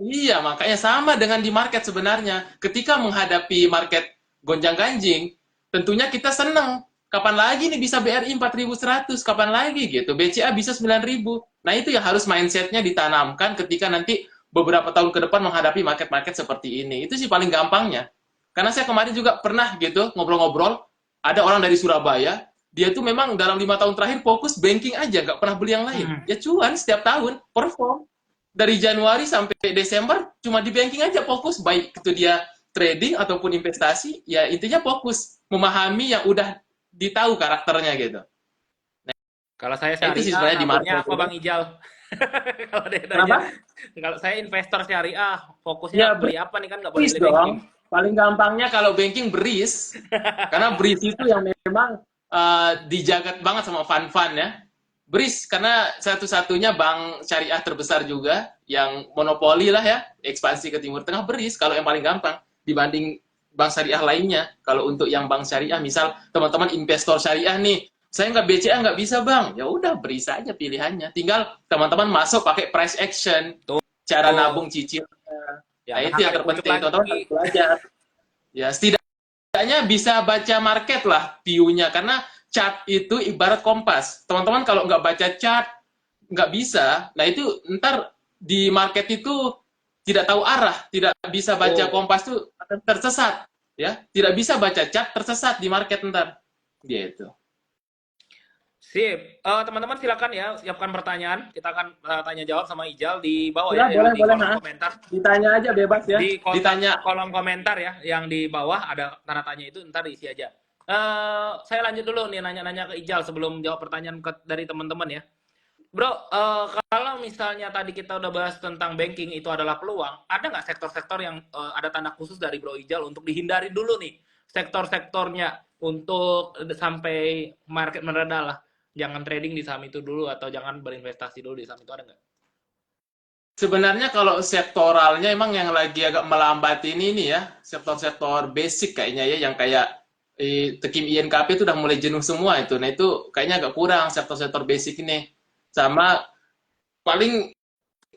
Iya, makanya sama dengan di market sebenarnya. Ketika menghadapi market gonjang-ganjing, tentunya kita senang. Kapan lagi nih bisa BRI 4.100? Kapan lagi gitu? BCA bisa 9.000. Nah, itu yang harus mindsetnya ditanamkan ketika nanti beberapa tahun ke depan menghadapi market-market seperti ini. Itu sih paling gampangnya. Karena saya kemarin juga pernah gitu ngobrol-ngobrol, ada orang dari Surabaya, dia tuh memang dalam 5 tahun terakhir fokus banking aja, nggak pernah beli yang lain. Hmm. Ya cuan setiap tahun, perform dari Januari sampai Desember cuma di banking aja fokus, baik itu dia trading ataupun investasi, ya intinya fokus memahami yang udah ditahu karakternya gitu. Kalau saya Nah, itu sih syariah, sebenarnya di nabungnya market apa itu. Bang Ijal? Kalau dia aja. Kenapa? Kalau saya investor syariah, fokusnya Ya beli apa nih kan nggak boleh BRIS beli banking. dong. Paling gampangnya kalau banking BRIS, karena BRIS itu yang memang dijagat banget sama fund-fund ya. BRIS karena satu-satunya bank syariah terbesar juga yang monopoli lah ya, ekspansi ke Timur Tengah. BRIS kalau yang paling gampang dibanding bank syariah lainnya. Kalau untuk yang bank syariah, misal teman-teman investor syariah nih, saya nggak BCA nggak bisa bang, ya udah BRIS aja pilihannya. Tinggal teman-teman masuk pakai price action, Tuh, cara nabung cicil. ya Nah nggak itu yang sampai dibujuk terpenting, teman-teman lagi. harus belajar. Ya setidaknya bisa baca market lah view-nya, karena chart itu ibarat kompas. Teman-teman kalau nggak baca chart, nggak bisa. Nah itu ntar di market itu tidak tahu arah, tidak bisa baca Oh, kompas tuh akan tersesat. Ya, tidak bisa baca chart, tersesat di market ntar. Gitu. sip. Teman-teman silakan ya, siapkan pertanyaan. Kita akan tanya jawab sama Ijal di bawah Ya, ya, yang boleh, di boleh. kolom Nah. komentar. Ditanya aja bebas ya. Di kotak Ditanya. kolom komentar ya, yang di bawah ada tanda tanya itu, ntar diisi aja. Saya lanjut dulu nih nanya-nanya ke Ijal sebelum jawab pertanyaan dari teman-teman ya. Bro, kalau misalnya tadi kita udah bahas tentang banking itu adalah peluang, ada nggak sektor-sektor yang ada tanda khusus dari Bro Ijal untuk dihindari dulu nih sektor-sektornya untuk sampai market meredah lah. Jangan trading di saham itu dulu atau jangan berinvestasi dulu di saham itu, ada nggak? Sebenarnya kalau sektoralnya emang yang lagi agak melambat ini ya, sektor-sektor basic kayaknya ya, yang kayak Tekim INKP itu udah mulai jenuh semua itu. Nah itu kayaknya agak kurang sektor-sektor basic ini. Sama paling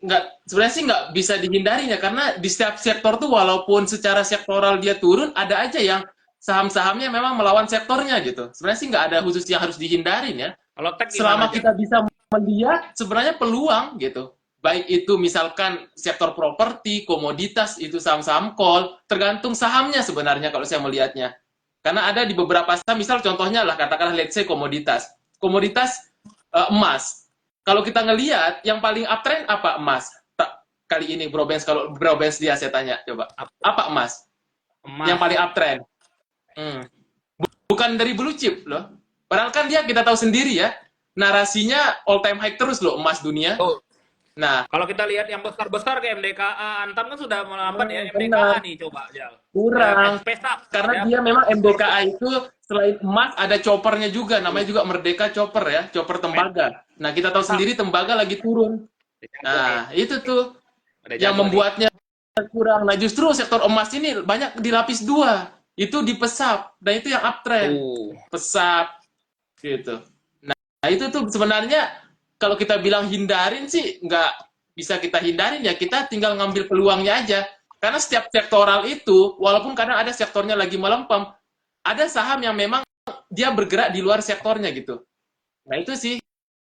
nggak, sebenarnya sih nggak bisa dihindari ya, karena di setiap sektor tuh walaupun secara sektoral dia turun, ada aja yang saham-sahamnya memang melawan sektornya gitu. Sebenarnya sih nggak ada khusus yang harus dihindarin ya. Kalau tech gimana Selama aja? kita bisa melihat sebenarnya peluang gitu. Baik itu misalkan sektor properti, komoditas, itu saham-saham call, tergantung sahamnya sebenarnya kalau saya melihatnya. Karena ada di beberapa saham, misal contohnya lah katakanlah let's say komoditas. Komoditas emas. Kalau kita ngelihat yang paling uptrend apa emas? Kali ini Bro Benz, kalau Bro Benz dia saya tanya coba. Apa emas? Yang Emas. paling uptrend? Hmm. Bukan dari blue chip loh. Padahal kan dia kita tahu sendiri ya, narasinya all time high terus loh emas dunia. Tuh. Nah, Kalau kita lihat yang besar-besar kayak MDKA, Antam kan sudah melambat ya. MDKA benar, nih coba, Jal. kurang. Pesap Karena ya. dia memang MDKA itu selain emas ada choppernya juga, namanya juga Merdeka Chopper ya, chopper tembaga. Nah, kita tahu Pesap. sendiri tembaga lagi turun. Nah, itu tuh Ada yang jago nih. membuatnya kurang. Nah, justru sektor emas ini banyak dilapis dua. Itu di pesap. Dan itu yang uptrend. Tuh. Pesap gitu. Nah, itu tuh sebenarnya kalau kita bilang hindarin sih nggak bisa kita hindarin ya, kita tinggal ngambil peluangnya aja. Karena setiap sektoral itu, walaupun kadang ada sektornya lagi melempem, ada saham yang memang dia bergerak di luar sektornya gitu. Nah, itu sih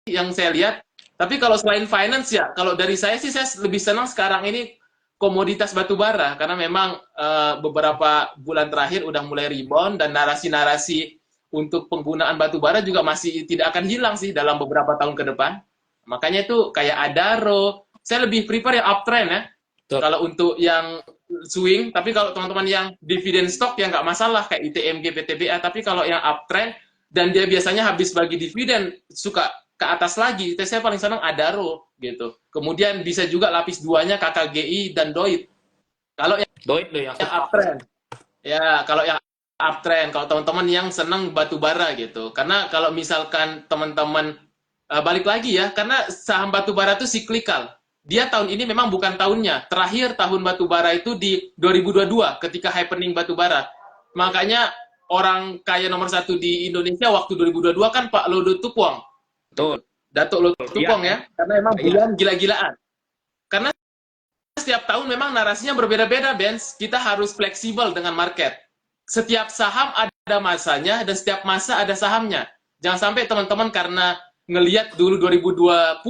yang saya lihat. Tapi kalau selain finance ya, kalau dari saya sih saya lebih senang sekarang ini komoditas batu bara, karena memang beberapa bulan terakhir udah mulai rebound, dan narasi-narasi untuk penggunaan batu bara juga masih tidak akan hilang sih dalam beberapa tahun ke depan. Makanya itu kayak Adaro, saya lebih prefer yang uptrend ya. Tuh. Kalau untuk yang swing, tapi kalau teman-teman yang dividen stock ya nggak masalah kayak ITMG, PTBA. Tapi kalau yang uptrend dan dia biasanya habis bagi dividen suka ke atas lagi, itu saya paling senang Adaro gitu. Kemudian bisa juga lapis duanya KKGI dan Doit. Kalau yang Doit loh yang suka. uptrend, ya kalau yang uptrend. Kalau teman-teman yang senang batu bara gitu. Karena kalau misalkan teman-teman balik lagi ya, karena saham batu bara itu siklikal. Dia tahun ini memang bukan tahunnya. Terakhir tahun batu bara itu di 2022 ketika happening batu bara. Makanya orang kaya nomor satu di Indonesia waktu 2022 kan Pak Lodo Tukwong. Betul. Datuk Lodo Iya, Tukwong ya. Karena emang iya. bulan gila-gilaan. Karena setiap tahun memang narasinya berbeda-beda, Benz. Kita harus fleksibel dengan market. Setiap saham ada masanya dan setiap masa ada sahamnya. Jangan sampai teman-teman karena ngelihat dulu 2020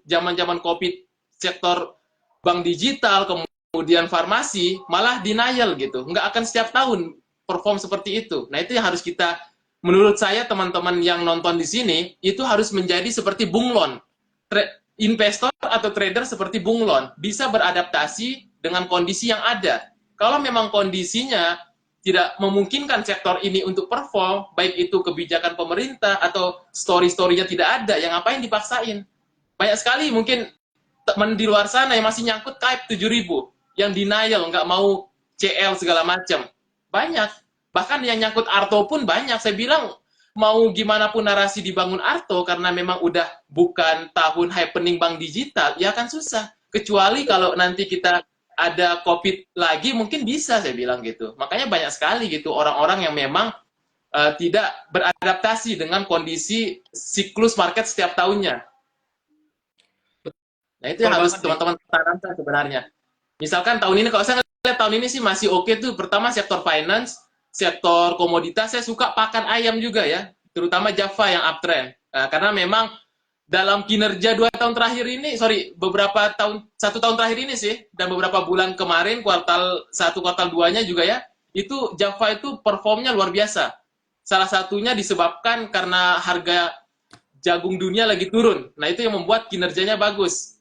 zaman-zaman Covid sektor bank digital kemudian farmasi malah denial gitu. Nggak akan setiap tahun perform seperti itu. Nah, itu yang harus kita menurut saya teman-teman yang nonton di sini itu harus menjadi seperti bunglon. Investor atau trader seperti bunglon bisa beradaptasi dengan kondisi yang ada. Kalau memang kondisinya tidak memungkinkan sektor ini untuk perform, baik itu kebijakan pemerintah atau story-storynya tidak ada, yang ngapain dipaksain? Banyak sekali mungkin teman di luar sana yang masih nyangkut KAIP 7.000, yang denial, nggak mau CL segala macam. Banyak. Bahkan yang nyangkut Arto pun banyak. Saya bilang, mau gimana pun narasi dibangun Arto, karena memang udah bukan tahun happening bank digital, ya akan susah. Kecuali kalau nanti kita ada COVID lagi, mungkin bisa, saya bilang gitu. Makanya banyak sekali gitu orang-orang yang memang tidak beradaptasi dengan kondisi siklus market setiap tahunnya. Nah, itu Betul yang harus banget sih. teman-teman tanamkan sebenarnya. Misalkan tahun ini, kalau saya lihat tahun ini sih masih oke tuh. Pertama, sektor finance, sektor komoditas, saya suka pakan ayam juga ya. Terutama Java yang uptrend. Nah, karena memang dalam kinerja 2 tahun terakhir ini, beberapa tahun, 1 tahun terakhir ini sih, dan beberapa bulan kemarin, kuartal 1, kuartal 2-nya juga ya, itu Java itu performnya luar biasa. Salah satunya disebabkan karena harga jagung dunia lagi turun. Nah, itu yang membuat kinerjanya bagus.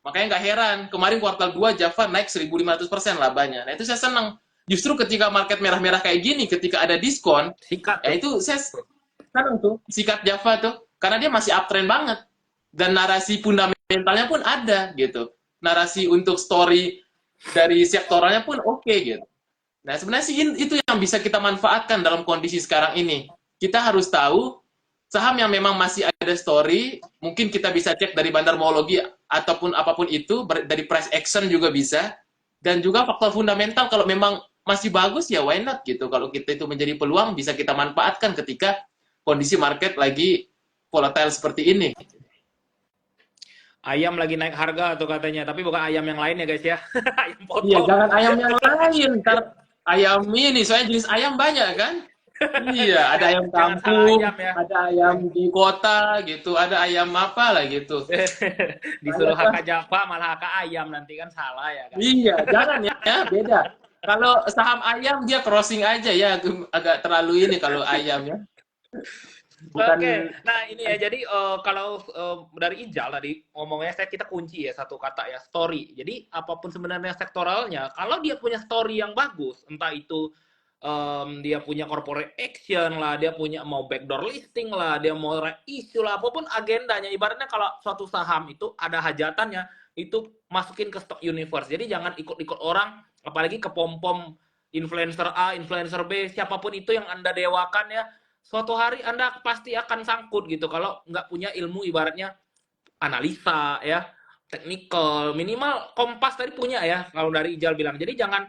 Makanya nggak heran, kemarin kuartal 2 Java naik 1.500% labanya. Nah, itu saya senang. Justru ketika market merah-merah kayak gini, ketika ada diskon, Sikat ya tuh. itu saya senang tuh, sikat Java tuh. Karena dia masih uptrend banget. Dan narasi fundamentalnya pun ada gitu. Narasi untuk story dari sektoralnya pun oke gitu. Nah, sebenarnya sih itu yang bisa kita manfaatkan dalam kondisi sekarang ini. Kita harus tahu saham yang memang masih ada story, mungkin kita bisa cek dari bandarmologi ataupun apapun itu, dari price action juga bisa, dan juga faktor fundamental kalau memang masih bagus ya why not gitu. Kalau kita itu menjadi peluang bisa kita manfaatkan ketika kondisi market lagi volatile seperti ini. Ayam lagi naik harga tuh katanya, tapi bukan ayam yang lain ya guys ya. Ayam Iya, potong. jangan ayam yang lain, ntar ayam ini, soalnya jenis ayam banyak kan? Iya, ada ayam Jangan salah kampung, ayam ya. ada ayam di kota gitu, ada ayam apa lah gitu. Disuruh Banyak lah. haka Java malah haka ayam nanti kan salah ya kan. Iya, jangan ya, beda. Kalau saham ayam dia crossing aja ya, agak terlalu ini kalau ayam ya. Bukan. Oke, nah ini ya, jadi kalau dari Ijal tadi ngomongnya kita kunci ya satu kata ya, story. Jadi apapun sebenarnya sektoralnya, kalau dia punya story yang bagus, entah itu dia punya corporate action lah, dia punya mau backdoor listing lah, dia mau isu lah, apapun agendanya. Ibaratnya kalau suatu saham itu ada hajatannya, itu masukin ke stock universe. Jadi jangan ikut-ikut orang, apalagi ke pom-pom influencer A, influencer B, siapapun itu yang Anda dewakan ya, suatu hari Anda pasti akan sangkut gitu kalau nggak punya ilmu ibaratnya analisa ya, technical, minimal kompas tadi punya ya kalau dari Ijal bilang. Jadi jangan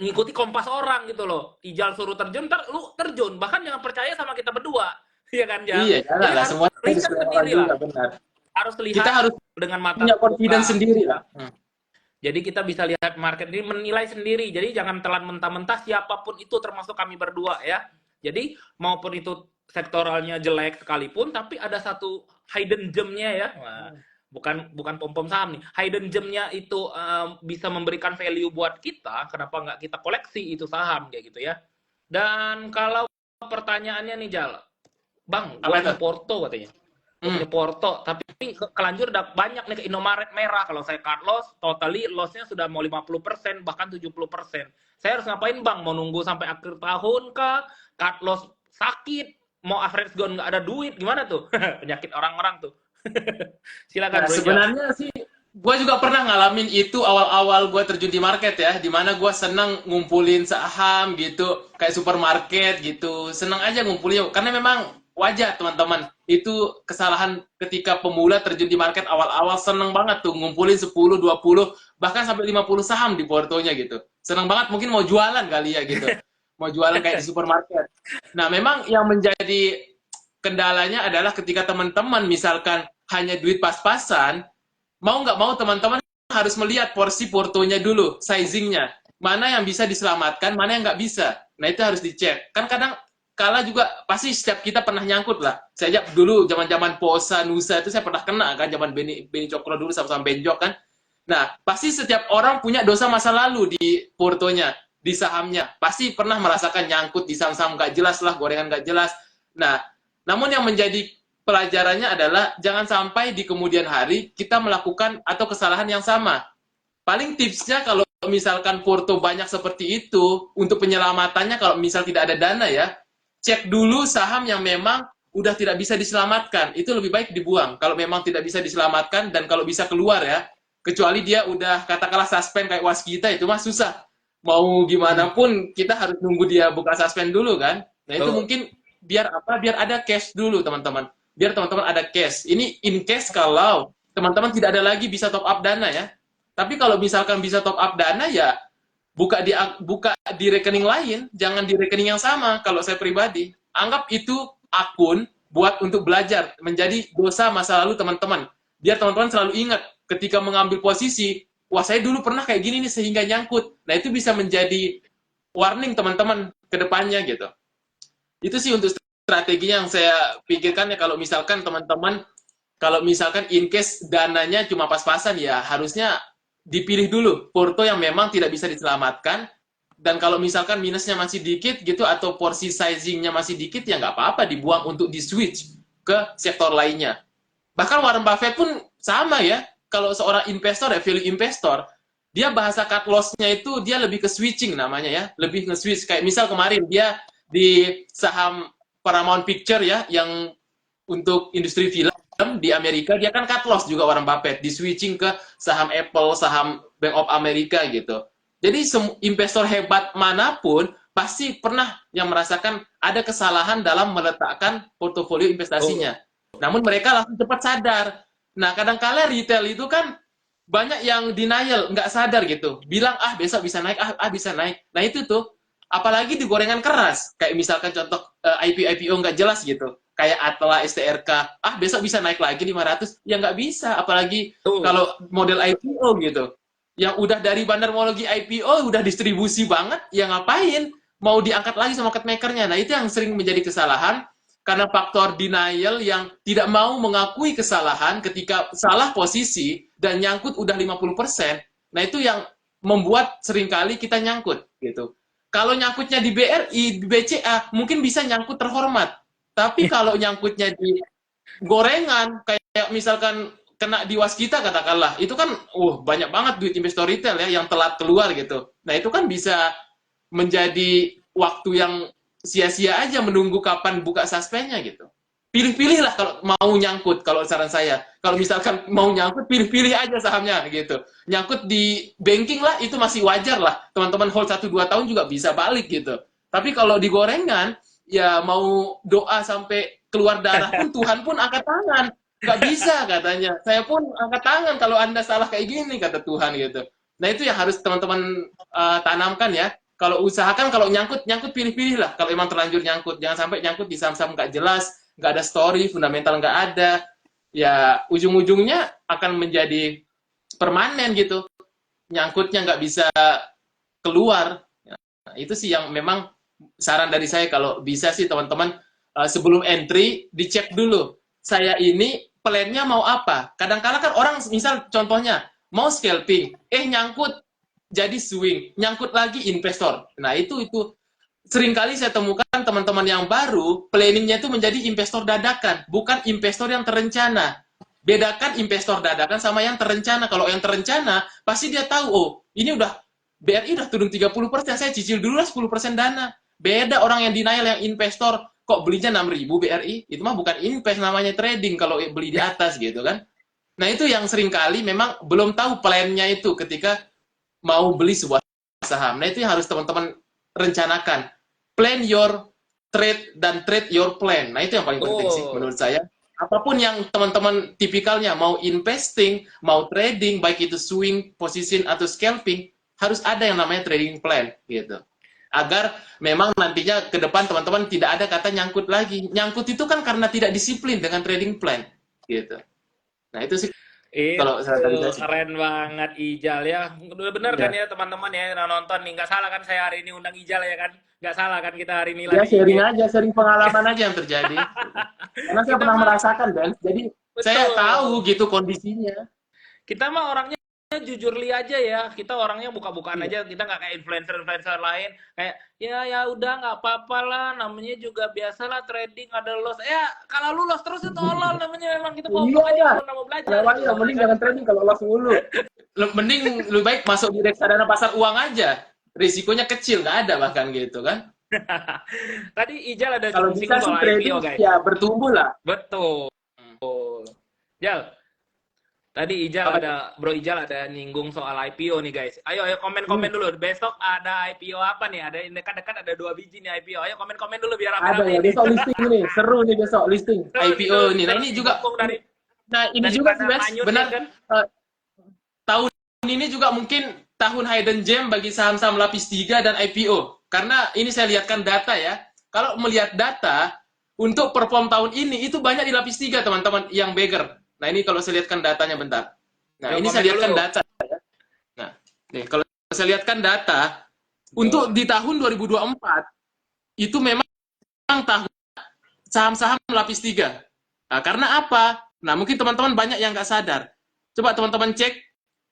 ngikuti kompas orang gitu loh. Ijal suruh terjun, ntar lu terjun. Bahkan jangan percaya sama kita berdua. Iya kan, Jal? Iya, jangan Jadi lah, harus semuanya riset disukai orang sendiri lah. juga, benar. Harus Kita lihat harus dengan mata punya confidence terbuka. sendiri lah. Jadi kita bisa lihat market ini, menilai sendiri. Jadi jangan telan mentah-mentah siapapun itu, termasuk kami berdua ya. Jadi maupun itu sektoralnya jelek sekalipun, tapi ada satu hidden gem-nya ya. Nah, bukan pom-pom saham nih. Hidden gem-nya itu bisa memberikan value buat kita. Kenapa nggak kita koleksi itu saham kayak gitu ya. Dan kalau pertanyaannya nih Jal, Bang, gue Apa itu? punya Porto katanya. Gue punya Porto, tapi kelanjur udah banyak nih ke Indomaret merah. Kalau saya cut loss, totally loss-nya sudah mau 50%, bahkan 70%. Saya harus ngapain Bang? Mau nunggu sampai akhir tahun kah? Cut loss sakit? Mau average gone nggak ada duit? Gimana tuh? Penyakit orang-orang tuh. Silakan Nah, Bro Ijal. sebenarnya sih Gue juga pernah ngalamin itu awal-awal gue terjun di market ya, dimana gue senang ngumpulin saham gitu, kayak supermarket gitu, senang aja ngumpulin, karena memang wajar teman-teman, itu kesalahan ketika pemula terjun di market awal-awal seneng banget tuh ngumpulin 10, 20, bahkan sampai 50 saham di portonya gitu. Seneng banget mungkin mau jualan kali ya gitu, mau jualan kayak di supermarket. Nah memang yang menjadi kendalanya adalah ketika teman-teman misalkan hanya duit pas-pasan, mau nggak mau teman-teman harus melihat porsi portonya dulu, sizingnya. Mana yang bisa diselamatkan, mana yang nggak bisa. Nah itu harus dicek. Kan kadang kala juga pasti setiap kita pernah nyangkut lah. Saya dulu zaman-zaman Posa, Nusa itu saya pernah kena kan, zaman Beni Cokro dulu sama-sama Benjok kan. Nah, pasti setiap orang punya dosa masa lalu di portonya, di sahamnya. Pasti pernah merasakan nyangkut di saham-saham nggak jelas lah, gorengan nggak jelas. Nah, namun yang menjadi pelajarannya adalah jangan sampai di kemudian hari kita melakukan atau kesalahan yang sama. Paling tipsnya kalau misalkan porto banyak seperti itu, untuk penyelamatannya kalau misal tidak ada dana ya, cek dulu saham yang memang udah tidak bisa diselamatkan. Itu lebih baik dibuang. Kalau memang tidak bisa diselamatkan dan kalau bisa keluar ya, kecuali dia udah katakanlah suspend kayak waskita itu mah susah. Mau gimana pun kita harus nunggu dia buka suspend dulu kan. Nah itu Tuh. mungkin biar apa? Biar ada cash dulu teman-teman. Biar teman-teman ada cash. Ini in case kalau teman-teman tidak ada lagi bisa top up dana ya. Tapi kalau misalkan bisa top up dana ya buka di rekening lain, jangan di rekening yang sama. Kalau saya pribadi, anggap itu akun buat untuk belajar, menjadi dosa masa lalu teman-teman. Biar teman-teman selalu ingat ketika mengambil posisi, wah saya dulu pernah kayak gini nih sehingga nyangkut. Nah itu bisa menjadi warning teman-teman ke depannya gitu. Itu sih untuk strateginya yang saya pikirkan ya, kalau misalkan teman-teman, kalau misalkan in case dananya cuma pas-pasan ya harusnya dipilih dulu porto yang memang tidak bisa diselamatkan, dan kalau misalkan minusnya masih dikit gitu atau porsi sizingnya masih dikit ya nggak apa-apa dibuang untuk di switch ke sektor lainnya. Bahkan Warren Buffett pun sama ya, kalau seorang investor ya value investor, dia bahasa cut loss-nya itu dia lebih ke switching namanya ya, lebih ke switch. Kayak misal kemarin dia di saham Paramount Picture ya, yang untuk industri film di Amerika, dia kan cut loss juga Warren Buffett, di switching ke saham Apple, saham Bank of America gitu. Jadi investor hebat manapun pasti pernah yang merasakan ada kesalahan dalam meletakkan portofolio investasinya. Oh. Namun mereka langsung cepat sadar. Nah, kadang-kala retail itu kan banyak yang denial, nggak sadar gitu. Bilang, ah besok bisa naik, bisa naik. Nah itu tuh, apalagi di gorengan keras. Kayak misalkan contoh IPO nggak jelas gitu. Kayak Atla, STRK, ah besok bisa naik lagi 500. Ya nggak bisa, apalagi Tuh. kalau model IPO gitu. Yang udah dari bandarmologi IPO, udah distribusi banget, ya ngapain? Mau diangkat lagi sama market makernya. Nah itu yang sering menjadi kesalahan, karena faktor denial yang tidak mau mengakui kesalahan ketika salah posisi dan nyangkut udah 50%. Nah, itu yang membuat seringkali kita nyangkut gitu. Kalau nyangkutnya di BRI, di BCA, mungkin bisa nyangkut terhormat. Tapi kalau nyangkutnya di gorengan, kayak misalkan kena di waskita katakanlah, itu kan banyak banget duit investor retail ya yang telat keluar gitu. Nah, itu kan bisa menjadi waktu yang sia-sia aja menunggu kapan buka suspendnya gitu. Pilih-pilihlah kalau mau nyangkut, kalau saran saya. Kalau misalkan mau nyangkut, pilih-pilih aja sahamnya gitu. Nyangkut di banking lah, itu masih wajar lah. Teman-teman hold 1-2 tahun juga bisa balik gitu. Tapi kalau di gorengan, ya mau doa sampai keluar darah pun, Tuhan pun angkat tangan. Nggak bisa katanya. Saya pun angkat tangan kalau Anda salah kayak gini, kata Tuhan gitu. Nah itu yang harus teman-teman tanamkan ya. Kalau usahakan kalau nyangkut, nyangkut pilih-pilih lah. Kalau emang terlanjur nyangkut, jangan sampai nyangkut di saham-saham nggak jelas, nggak ada story, fundamental nggak ada. Ya ujung-ujungnya akan menjadi permanen gitu. Nyangkutnya nggak bisa keluar. Nah, itu sih yang memang saran dari saya, kalau bisa sih teman-teman sebelum entry dicek dulu. Saya ini plannya mau apa? Kadang-kala kan orang misal contohnya mau scalping, nyangkut jadi swing, nyangkut lagi investor. Nah, itu seringkali saya temukan teman-teman yang baru, planningnya itu menjadi investor dadakan, bukan investor yang terencana. Bedakan investor dadakan sama yang terencana. Kalau yang terencana, pasti dia tahu, oh, ini udah BRI udah turun 30%, saya cicil dulu lah 10% dana. Beda orang yang denial, yang investor, kok belinya 6.000 BRI? Itu mah bukan invest, namanya trading kalau beli di atas gitu kan. Nah, itu yang seringkali memang belum tahu plannya itu ketika mau beli sebuah saham. Nah, itu yang harus teman-teman rencanakan. Plan your trade dan trade your plan. Nah, itu yang paling penting sih Betul. menurut saya. Apapun yang teman-teman tipikalnya, mau investing, mau trading, baik itu swing, position, atau scalping, harus ada yang namanya trading plan, gitu. Agar memang nantinya ke depan teman-teman tidak ada kata nyangkut lagi. Nyangkut itu kan karena tidak disiplin dengan trading plan, gitu. Nah, itu sih kalau Itu dari saya sih. keren banget Ijal ya. Udah bener kan Ya. ya teman-teman ya yang nonton nih. Nggak salah kan saya hari ini undang Ijal ya kan? Nggak salah kan kita hari ini live Ya di IG. sharing aja, sharing pengalaman aja yang terjadi. Karena saya Kita pernah mah merasakan, Ben. Jadi saya betul. tahu gitu kondisinya. Kita mah orangnya jujur li aja ya. Kita orangnya buka-bukaan Iya. aja. Kita nggak kayak influencer-influencer lain. Kayak ya ya udah nggak apa-apa lah. Namanya juga biasa lah trading ada loss. Ya kalau lu loss terus itu tolol namanya memang kita Iya goblok aja ya. kalau mau belajar Lewat itu ya, ya mending kan. jangan trading kalau loss mulu. Mending lebih baik masuk di reksadana pasar uang aja. Risikonya kecil, nggak ada bahkan gitu kan. Tadi Ijal ada Kalau bisa singgung sih soal IPO trading guys. ya bertumbuh lah. Betul. Jal, tadi Ijal Apa ada, tuh? Bro Ijal ada nyinggung soal IPO nih guys. Ayo, ayo komen-komen Hmm, dulu. Besok ada IPO apa nih? Ada dekat-dekat ada 2 biji nih IPO. Ayo komen-komen dulu biar ada rame-rame ya. nih. Besok listing nih. Seru nih besok listing. Seru nih, IPO seru, nih. Nah seru ini nih. juga, Mumpung dari nah ini juga sih, daripada Bes. manyun ya Benar. kan? eh, tahun ini juga mungkin tahun hidden gem bagi saham-saham lapis 3 dan IPO. Karena ini saya lihatkan data ya. Kalau melihat data, untuk perform tahun ini, itu banyak di lapis 3 teman-teman, yang beggar. Nah, ini kalau saya lihatkan datanya bentar. Nah, Yo ini komen saya lihatkan dulu. data. Nah, nih, kalau saya lihatkan data, untuk Yo. di tahun 2024, itu memang tahun saham-saham lapis 3. Nah, karena apa? Nah, mungkin teman-teman banyak yang nggak sadar. Coba teman-teman cek,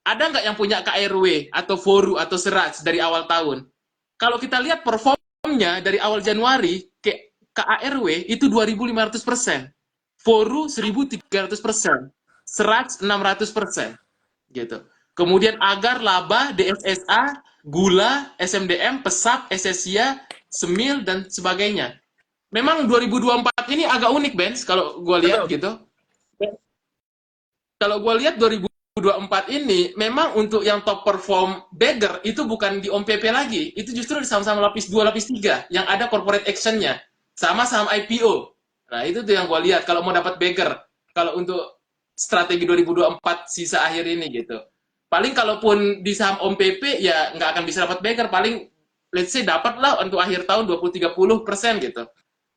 ada nggak yang punya KRW atau Foru atau Seraj dari awal tahun? Kalau kita lihat performnya dari awal Januari ke KARW itu 2.500%, Foru 1.300%, Seraj 600%, gitu. Kemudian Agar, Laba, DSSA, Gula, SMDM, Pesat, Esesia, Semil, dan sebagainya. Memang 2024 ini agak unik, Benz, kalau gue lihat Betul. gitu. Kalau gue lihat 2024 ini, memang untuk yang top perform beggar itu bukan di OMPP lagi. Itu justru di saham-saham lapis 2, lapis 3, yang ada corporate action-nya. Sama saham IPO. Nah, itu tuh yang gue lihat kalau mau dapat beggar. Kalau untuk strategi 2024 sisa akhir ini gitu. Paling kalaupun di saham OMPP, ya nggak akan bisa dapat beggar. Paling, let's say, dapat lah untuk akhir tahun 20-30% gitu.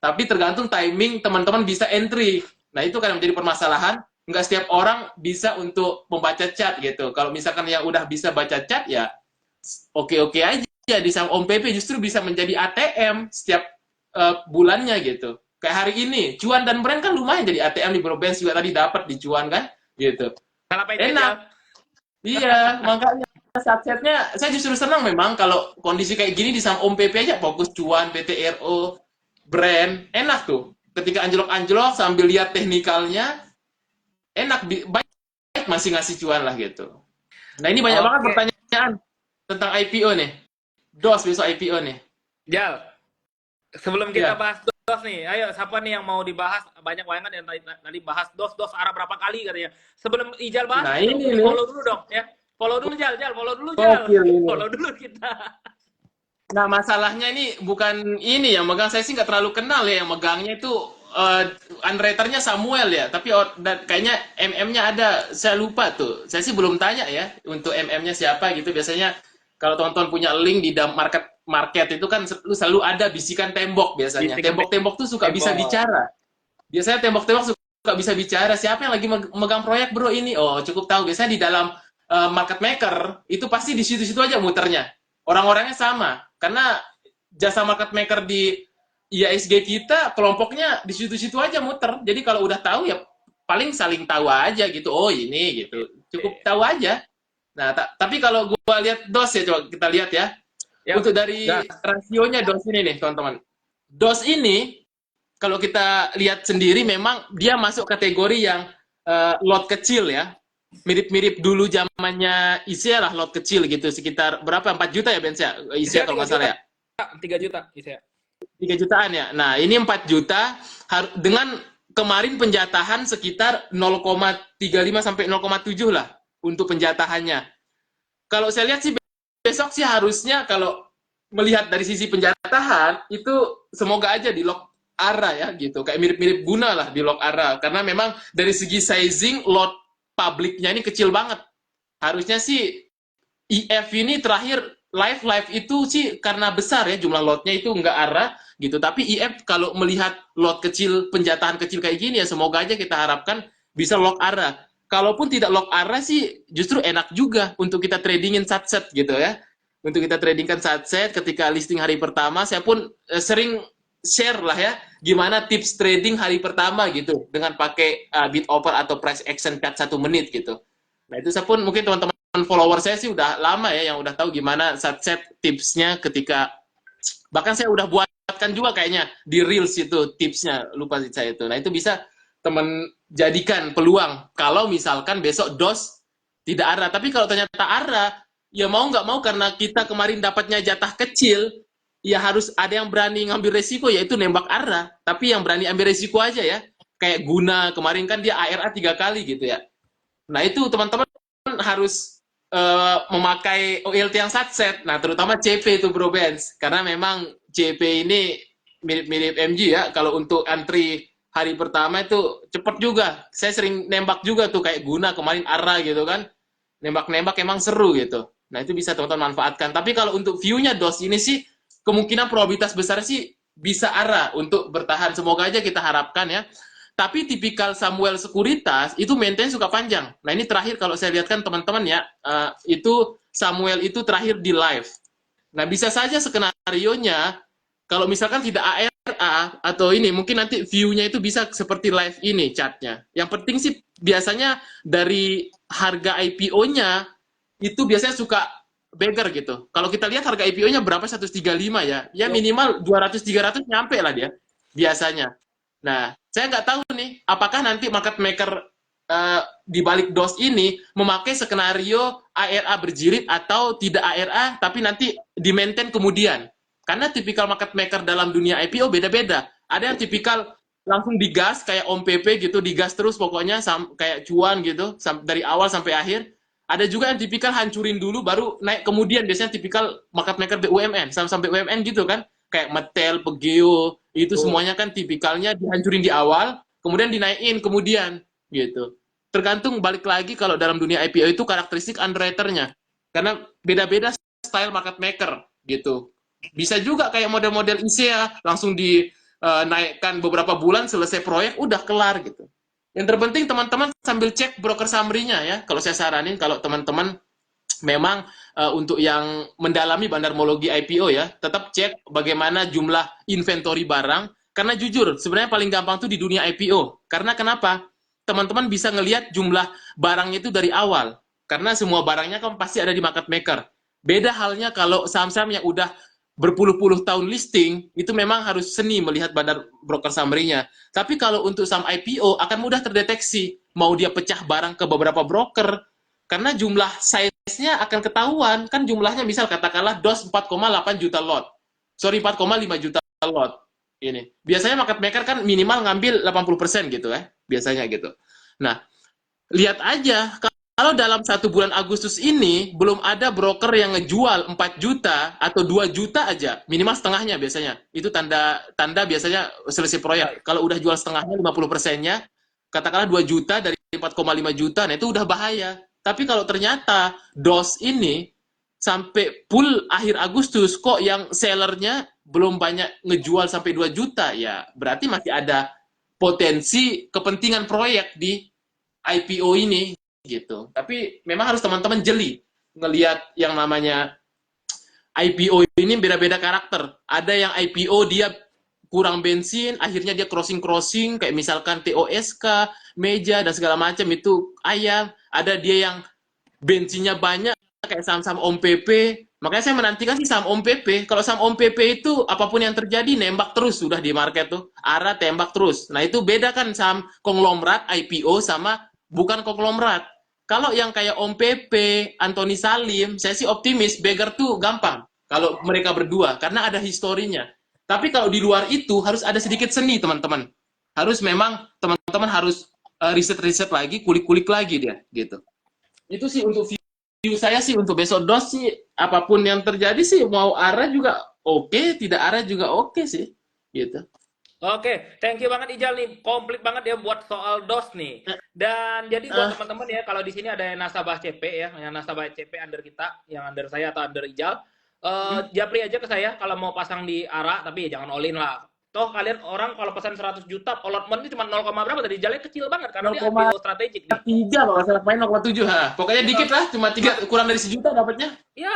Tapi tergantung timing teman-teman bisa entry. Nah, itu kan yang menjadi permasalahan. Nggak setiap orang bisa untuk membaca chat gitu. Kalau misalkan yang udah bisa baca chat, ya oke-oke aja. Di saham Om PP justru bisa menjadi ATM setiap bulannya gitu. Kayak hari ini, Cuan dan Brand kan lumayan jadi ATM di Bro Benz juga tadi dapat di Cuan kan, gitu. Salah pencet Enak, ya. iya. Makanya saat-saatnya saya justru senang memang kalau kondisi kayak gini di saham Om PP aja fokus Cuan, BTRO, Brand, enak tuh. Ketika anjlok-anjlok sambil lihat teknikalnya, enak, baik masih ngasih cuan lah gitu. Nah ini banyak banget Oke. pertanyaan tentang IPO nih. DOS besok IPO nih. Jal, sebelum kita Iya. bahas DOS nih, ayo siapa nih yang mau dibahas? Banyak banget yang tadi bahas DOS arah berapa kali katanya. Sebelum Ijal bahas Nah nih dong, ini di nih, follow dulu dong ya. Follow dulu Jal, follow dulu Jal. gokil ini. Follow dulu kita. Nah masalahnya ini bukan ini yang megang, saya sih nggak terlalu kenal ya, yang megangnya itu unraternya Samuel ya, tapi kayaknya MM-nya ada, saya lupa tuh. Saya sih belum tanya ya untuk MM-nya siapa gitu. Biasanya kalau teman-teman punya link di dalam market itu kan selalu ada bisikan tembok biasanya. Bisikan Tembok-tembok tuh suka bisa tembok. bicara. Biasanya tembok-tembok suka bisa bicara. Siapa yang lagi megang proyek bro ini? Oh cukup tahu. Biasanya di dalam market maker itu pasti di situ-situ aja muternya. Orang-orangnya sama. Karena jasa market maker di IASG kita kelompoknya di situ-situ aja muter. Jadi kalau udah tahu ya paling saling tahu aja gitu. Oh ini gitu. Cukup tahu aja. Nah, tapi kalau gua lihat DOS ya, coba kita lihat ya. Yuk, Untuk dari gas. rasionya DOS ini nih, teman-teman. DOS ini kalau kita lihat sendiri memang dia masuk kategori yang lot kecil ya. Mirip-mirip dulu zamannya ISEA lah, lot kecil gitu, sekitar berapa, 4 juta ya Benz ya? ISEA Isinya kalau 3 nggak juta. salah ya. 3 juta isinya. 3 jutaan ya. Nah, ini 4 juta dengan kemarin penjatahan sekitar 0,35 sampai 0,7 lah untuk penjatahannya. Kalau saya lihat sih besok sih harusnya kalau melihat dari sisi penjatahan itu semoga aja di lock ARA ya gitu. Kayak mirip-mirip Guna lah di lock ARA karena memang dari segi sizing lot publiknya ini kecil banget. Harusnya sih IF ini terakhir live itu sih karena besar ya jumlah lotnya itu nggak arah gitu. Tapi IF kalau melihat lot kecil, penjatahan kecil kayak gini ya semoga aja kita harapkan bisa lock arah. Kalaupun tidak lock arah sih justru enak juga untuk kita tradingin satset gitu ya. Untuk kita tradingkan satset ketika listing hari pertama, saya pun sering share lah ya gimana tips trading hari pertama gitu dengan pakai bid offer atau price action chart 1 menit gitu. Nah itu saya pun mungkin teman-teman follower saya sih udah lama ya yang udah tahu gimana set tipsnya ketika bahkan saya udah buatkan juga kayaknya di reels itu tipsnya lupa sih saya itu. Nah itu bisa teman jadikan peluang kalau misalkan besok dos tidak arah. Tapi kalau ternyata arah ya mau nggak mau karena kita kemarin dapatnya jatah kecil ya harus ada yang berani ngambil resiko yaitu nembak arah. Tapi yang berani ambil resiko aja ya kayak Guna kemarin kan dia ARA 3 kali gitu ya. Nah itu teman-teman harus memakai OLT yang satset. Nah terutama CP itu Bro Benz. Karena memang CP ini mirip-mirip MG ya. Kalau untuk antri hari pertama itu cepet juga. Saya sering nembak juga tuh kayak Guna kemarin ARA gitu kan. Nembak-nembak emang seru gitu. Nah itu bisa teman-teman manfaatkan. Tapi kalau untuk view-nya DOS ini sih kemungkinan probabilitas besar sih bisa ARA untuk bertahan. Semoga aja kita harapkan ya. Tapi tipikal Samuel Sekuritas itu maintain suka panjang. Nah ini terakhir kalau saya lihat kan teman-teman ya, itu Samuel itu terakhir di live. Nah bisa saja skenario-nya kalau misalkan tidak ARA atau ini mungkin nanti view-nya itu bisa seperti live ini chartnya. Yang penting sih biasanya dari harga IPO-nya itu biasanya suka beggar gitu. Kalau kita lihat harga IPO-nya berapa 135 ya, ya minimal 200-300 nyampe lah dia biasanya. Nah, saya nggak tahu nih, apakah nanti market maker di balik DOS ini memakai skenario ARA berjilid atau tidak ARA, tapi nanti di-maintain kemudian. Karena tipikal market maker dalam dunia IPO beda-beda. Ada yang tipikal langsung digas, kayak Om PP gitu, digas terus pokoknya, kayak cuan gitu, dari awal sampai akhir. Ada juga yang tipikal hancurin dulu, baru naik kemudian, biasanya tipikal market maker BUMN, sampai BUMN gitu kan, kayak Metel, Pegeo, itu semuanya kan tipikalnya dihancurin di awal, kemudian dinaikin kemudian gitu. Tergantung balik lagi kalau dalam dunia IPO itu karakteristik underwriter-nya. Karena beda-beda style market maker gitu. Bisa juga kayak model-model ISEA langsung dinaikkan beberapa bulan selesai proyek udah kelar gitu. Yang terpenting teman-teman sambil cek broker summary-nya ya. Kalau saya saranin kalau teman-teman memang untuk yang mendalami bandarmologi IPO ya, tetap cek bagaimana jumlah inventory barang. Karena jujur, sebenarnya paling gampang tuh di dunia IPO. Karena kenapa? Teman-teman bisa ngelihat jumlah barangnya itu dari awal. Karena semua barangnya kan pasti ada di market maker. Beda halnya kalau saham-saham yang udah berpuluh-puluh tahun listing, itu memang harus seni melihat bandar broker summary-nya. Tapi kalau untuk saham IPO akan mudah terdeteksi. Mau dia pecah barang ke beberapa broker, karena jumlah size-nya akan ketahuan. Kan jumlahnya misal katakanlah DOS 4,8 juta lot. Sorry, 4,5 juta lot. Ini. Biasanya market maker kan minimal ngambil 80% gitu ya. Biasanya gitu. Nah, lihat aja. Kalau dalam 1 bulan Agustus ini, belum ada broker yang ngejual 4 juta atau 2 juta aja. Minimal setengahnya biasanya. Itu tanda biasanya selesai proyek. Kalau udah jual setengahnya, 50%-nya, katakanlah 2 juta dari 4,5 juta, nah itu udah bahaya. Tapi kalau ternyata DOS ini sampai full akhir Agustus kok yang sellernya belum banyak ngejual sampai 2 juta, ya berarti masih ada potensi kepentingan proyek di IPO ini gitu. Tapi memang harus teman-teman jeli ngelihat yang namanya IPO ini beda-beda karakter. Ada yang IPO dia kurang bensin, akhirnya dia crossing-crossing, kayak misalkan TOSK, Meja, dan segala macam itu ayam. Ada dia yang bensinnya banyak, kayak saham-saham Om PP. Makanya saya menantikan sih saham Om PP. Kalau saham Om PP itu, apapun yang terjadi, nembak terus sudah di market tuh. Arah tembak terus. Nah itu beda kan saham konglomerat, IPO, sama bukan konglomerat. Kalau yang kayak Om PP, Anthony Salim, saya sih optimis, beggar tuh gampang. Kalau mereka berdua, karena ada historinya. Tapi kalau di luar itu harus ada sedikit seni, teman-teman. Harus memang teman-teman harus riset-riset lagi, kulik-kulik lagi dia gitu. Itu sih untuk view saya sih untuk besok DOS sih, apapun yang terjadi sih, mau arah juga oke, tidak arah juga oke sih gitu. Oke, thank you banget Ijal nih, komplit banget ya buat soal DOS nih. Dan jadi buat Ah, teman-teman ya, kalau di sini ada yang nasabah CP ya, yang nasabah CP under kita, yang under saya atau under Ijal, japri aja ke saya kalau mau pasang di ARA, tapi ya jangan all in lah. Toh kalian orang kalau pesan 100 juta, allotment itu cuma 0, berapa tadi Ijalnya kecil banget karena dia IPO strategik nih. 0,3 kalau nggak salah, main 0,7, ha. Pokoknya dikit lah, cuma tiga, kurang dari sejuta dapatnya. Ya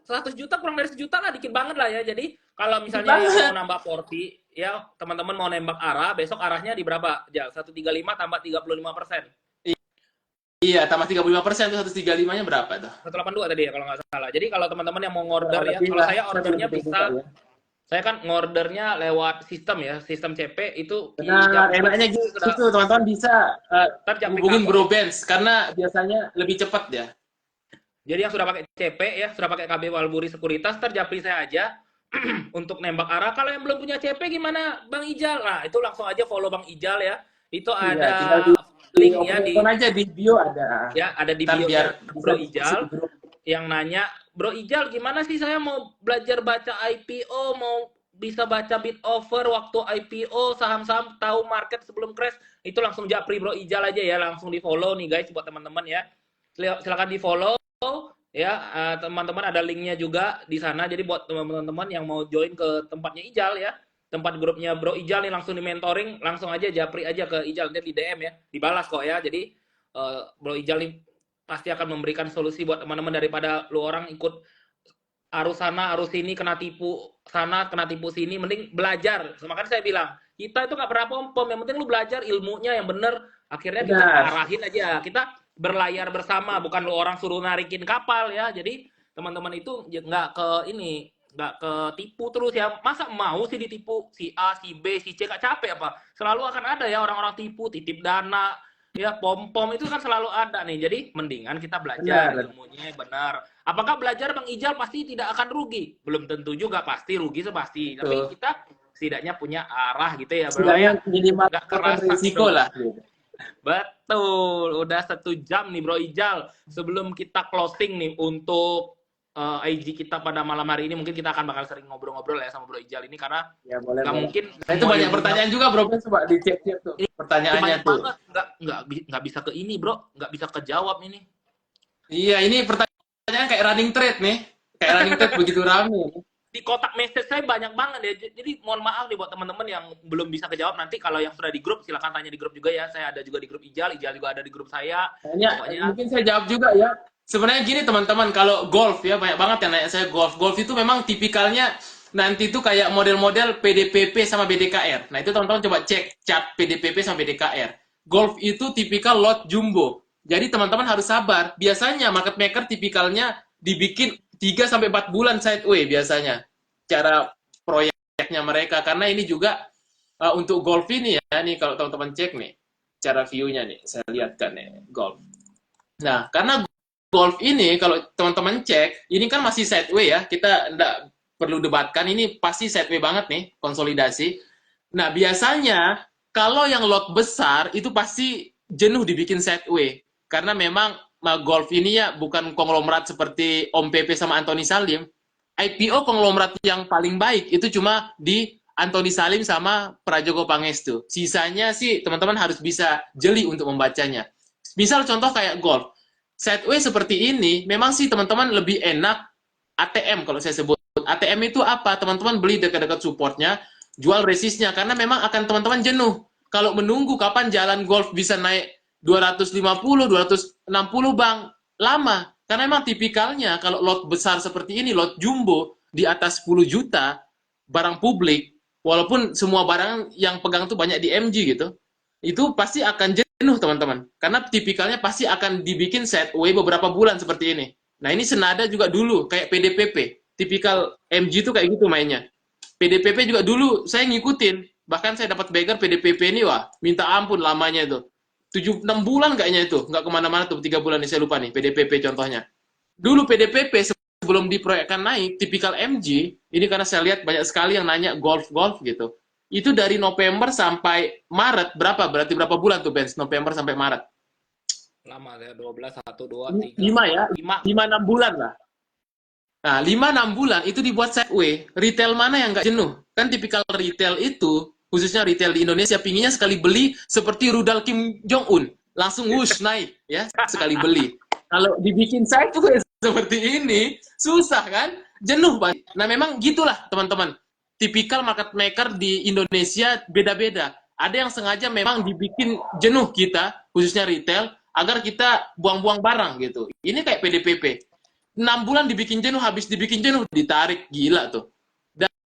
100 juta kurang dari sejuta lah, dikit banget lah ya. Jadi kalau Dikit misalnya yang mau banget. nambah porsi, ya teman-teman mau nembak arah, besok arahnya di berapa? Jal, 135 tambah 35%. Iya, tambah 35%, tuh 135-nya berapa tuh? 182 tadi ya kalau nggak salah. Jadi kalau teman-teman yang mau ngorder Kurang ya, lebih kalau lah, saya saya belum ordernya buka bisa, ya. saya kan ngordernya lewat sistem ya, sistem CP itu Benar, jam enaknya sudah gitu, teman-teman bisa ntar jam hubungin aplikasi. Bro Benz, karena biasanya lebih cepat ya. Jadi yang sudah pakai CP ya, sudah pakai KB Walburi Sekuritas, ntar japri saya aja untuk nembak arah. Kalau yang belum punya CP gimana Bang Ijal? Nah, itu langsung aja follow Bang Ijal ya. Itu Iya, ada tinggal di link ya open aja di bio ada. di Ntar biar bio-nya bisa Bro diskusi di Ijal grup. yang nanya, "Bro Ijal, gimana sih saya mau belajar baca IPO, mau bisa baca bid offer waktu IPO, saham-saham tahu market sebelum crash?" Itu langsung japri Bro Ijal aja ya, langsung di-follow nih guys buat teman-teman ya. Silakan di-follow ya, teman-teman ada linknya juga di sana. Jadi buat teman-teman yang mau join ke tempatnya Ijal ya, tempat grupnya Bro Ijal nih langsung di mentoring, langsung aja japri aja ke Ijal, dia di DM ya, dibalas kok ya. Jadi Bro Ijal nih pasti akan memberikan solusi buat teman-teman daripada lu orang ikut arus sana arus sini, kena tipu sana kena tipu sini, mending belajar. Makanya saya bilang kita itu nggak pernah pom-pom, yang penting lu belajar ilmunya yang bener, akhirnya kita Benar. arahin aja, kita berlayar bersama, bukan lu orang suruh narikin kapal ya. Jadi teman-teman itu nggak ke ini, nggak ke tipu terus ya. Masa mau sih ditipu si A si B si C, gak capek apa, selalu akan ada ya orang-orang tipu, titip dana ya, pom-pom itu kan selalu ada nih. Jadi mendingan kita belajar Benar. ilmunya benar. Apakah belajar Bang Ijal pasti tidak akan rugi? Belum tentu juga, pasti rugi pasti. Tapi Tuh. kita setidaknya punya arah gitu ya bro Setidaknya ya. Nggak minimalkan kerasa risiko dong. lah. Betul, udah 1 jam nih Bro Ijal. Sebelum kita closing nih untuk IG kita pada malam hari ini, mungkin kita akan bakal sering ngobrol-ngobrol ya sama Bro Ijal ini, karena Ya boleh nggak boleh. mungkin Nah itu semua banyak ilmunya. pertanyaan juga bro, coba dicek-cek tuh Ini pertanyaannya banyak tuh. banget, nggak bisa ke ini bro, nggak bisa kejawab ini. Iya, ini pertanyaan kayak running trade nih, kayak running trade begitu rame. Di kotak message saya banyak banget ya. Jadi mohon maaf nih buat teman-teman yang belum bisa kejawab. Nanti kalau yang sudah di grup silakan tanya di grup juga ya. Saya ada juga di grup Ijal, Ijal juga ada di grup saya. Tanya, Pokoknya mungkin saya jawab juga ya. Sebenarnya gini teman-teman, kalau golf ya banyak banget yang nanya saya golf. Golf itu memang tipikalnya nanti itu kayak model-model PDPP sama BDKR. Nah itu teman-teman coba cek chart PDPP sama BDKR. Golf itu tipikal lot jumbo. Jadi teman-teman harus sabar. Biasanya market maker tipikalnya dibikin 3 sampai 4 bulan sideway biasanya. Cara proyeknya mereka, karena ini juga untuk golf ini ya, nih kalau teman-teman cek nih cara view-nya nih, saya lihatkan nih golf. Nah, karena golf ini kalau teman-teman cek, ini kan masih sideway ya, kita enggak perlu debatkan, ini pasti sideway banget nih, konsolidasi. Nah, biasanya kalau yang lot besar itu pasti jenuh dibikin sideway, karena memang golf ini ya bukan konglomerat seperti Om Pepe sama Anthony Salim. IPO konglomerat yang paling baik itu cuma di Anthony Salim sama Prajogo Pangestu. Sisanya sih teman-teman harus bisa jeli untuk membacanya. Misal contoh kayak golf. Sideway seperti ini, memang sih teman-teman lebih enak ATM kalau saya sebut. ATM itu apa? Teman-teman beli dekat-dekat supportnya, jual resistnya, karena memang akan teman-teman jenuh. Kalau menunggu kapan jalan golf bisa naik 250, 260 bang, lama. Karena memang tipikalnya kalau lot besar seperti ini, lot jumbo di atas 10 juta, barang publik, walaupun semua barang yang pegang tuh banyak di MG gitu, itu pasti akan jenuh teman-teman. Karena tipikalnya pasti akan dibikin setway beberapa bulan seperti ini. Nah ini senada juga dulu, kayak PDPP. Tipikal MG tuh kayak gitu mainnya. PDPP juga dulu saya ngikutin. Bahkan saya dapat bagger PDPP ini, wah minta ampun lamanya itu. 6 bulan kayaknya itu, nggak kemana-mana tuh, 3 bulan nih saya lupa nih, PDPP contohnya. Dulu PDPP sebelum diproyekkan naik, tipikal MG, ini karena saya lihat banyak sekali yang nanya golf-golf gitu. itu dari November sampai Maret berapa? Berarti berapa bulan tuh, Benz? November sampai Maret? Lama ya, 12, 1, 2, 3, 5 ya? 5. 5-6 bulan lah. Nah, 5-6 bulan itu dibuat sideway. Retail mana yang nggak jenuh? Kan tipikal retail itu, khususnya retail di Indonesia, pinginnya sekali beli seperti rudal Kim Jong-un. Langsung wush, naik. Ya, sekali beli. Kalau dibikin sideway seperti ini, susah kan? Jenuh, Pak. Nah, memang gitulah, teman-teman. Tipikal market maker di Indonesia beda-beda. Ada yang sengaja memang dibikin jenuh kita, khususnya retail, agar kita buang-buang barang gitu. Ini kayak PDPP. 6 bulan dibikin jenuh, habis dibikin jenuh, ditarik, gila tuh.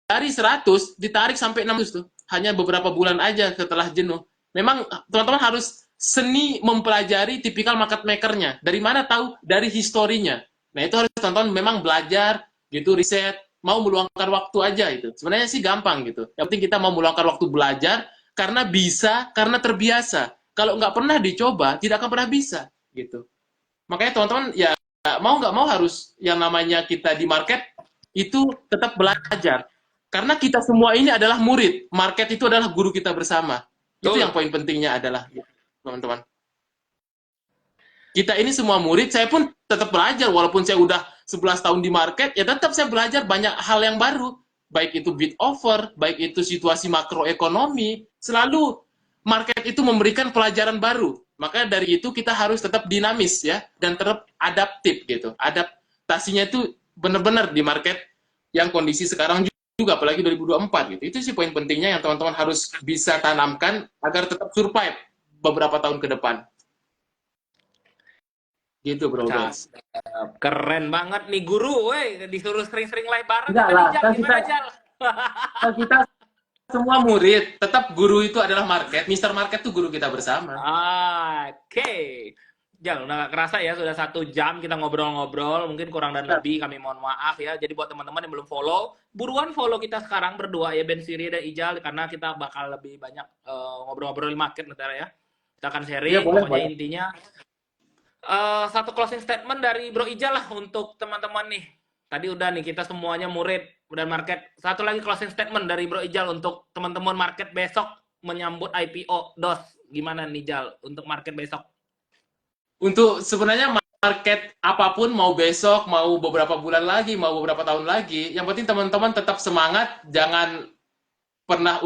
Dari 100, ditarik sampai 600 tuh. Hanya beberapa bulan aja setelah jenuh. Memang teman-teman harus seni mempelajari tipikal market makernya. Dari mana tahu? Dari historinya. Nah, itu harus teman-teman memang belajar, gitu, riset, mau meluangkan waktu aja itu. Sebenarnya sih gampang gitu. Yang penting kita mau meluangkan waktu belajar, karena bisa, karena terbiasa. Kalau nggak pernah dicoba, tidak akan pernah bisa. Gitu. Makanya teman-teman, ya mau nggak mau harus yang namanya kita di market itu tetap belajar. Karena kita semua ini adalah murid. Market itu adalah guru kita bersama. Itu Betul. yang poin pentingnya adalah, teman-teman. Kita ini semua murid, saya pun tetap belajar. Walaupun saya udah 11 tahun di market, ya tetap saya belajar banyak hal yang baru. Baik itu bid offer, baik itu situasi makroekonomi. Selalu market itu memberikan pelajaran baru. Maka dari itu kita harus tetap dinamis ya, dan tetap adaptif gitu. Adaptasinya itu benar-benar di market yang kondisi sekarang juga, apalagi 2024 gitu. Itu sih poin pentingnya yang teman-teman harus bisa tanamkan agar tetap survive beberapa tahun ke depan. Gitu, Bro Benz. Keren banget nih guru, weh, disuruh sering-sering live bareng Enggak sama lah, Dijal, kan gimana Jal? kita semua murid, tetap guru itu adalah market, Mister Market itu guru kita bersama. Oke. Jal, udah gak kerasa ya, sudah 1 jam kita ngobrol-ngobrol, mungkin kurang dan lebih, kami mohon maaf ya. Jadi buat teman-teman yang belum follow, buruan follow kita sekarang berdua ya, Ben Siri dan Ijal, karena kita bakal lebih banyak ngobrol-ngobrol di market nanti ya. Kita akan sharing, Iya, boleh, pokoknya boleh. intinya satu closing statement dari Bro Ijal lah untuk teman-teman nih. Tadi udah nih, kita semuanya murid dan market. Satu lagi closing statement dari Bro Ijal untuk teman-teman market besok menyambut IPO DOS. Gimana nih Jal untuk market besok? Untuk sebenarnya market apapun, mau besok, mau beberapa bulan lagi, mau beberapa tahun lagi, yang penting teman-teman tetap semangat, jangan pernah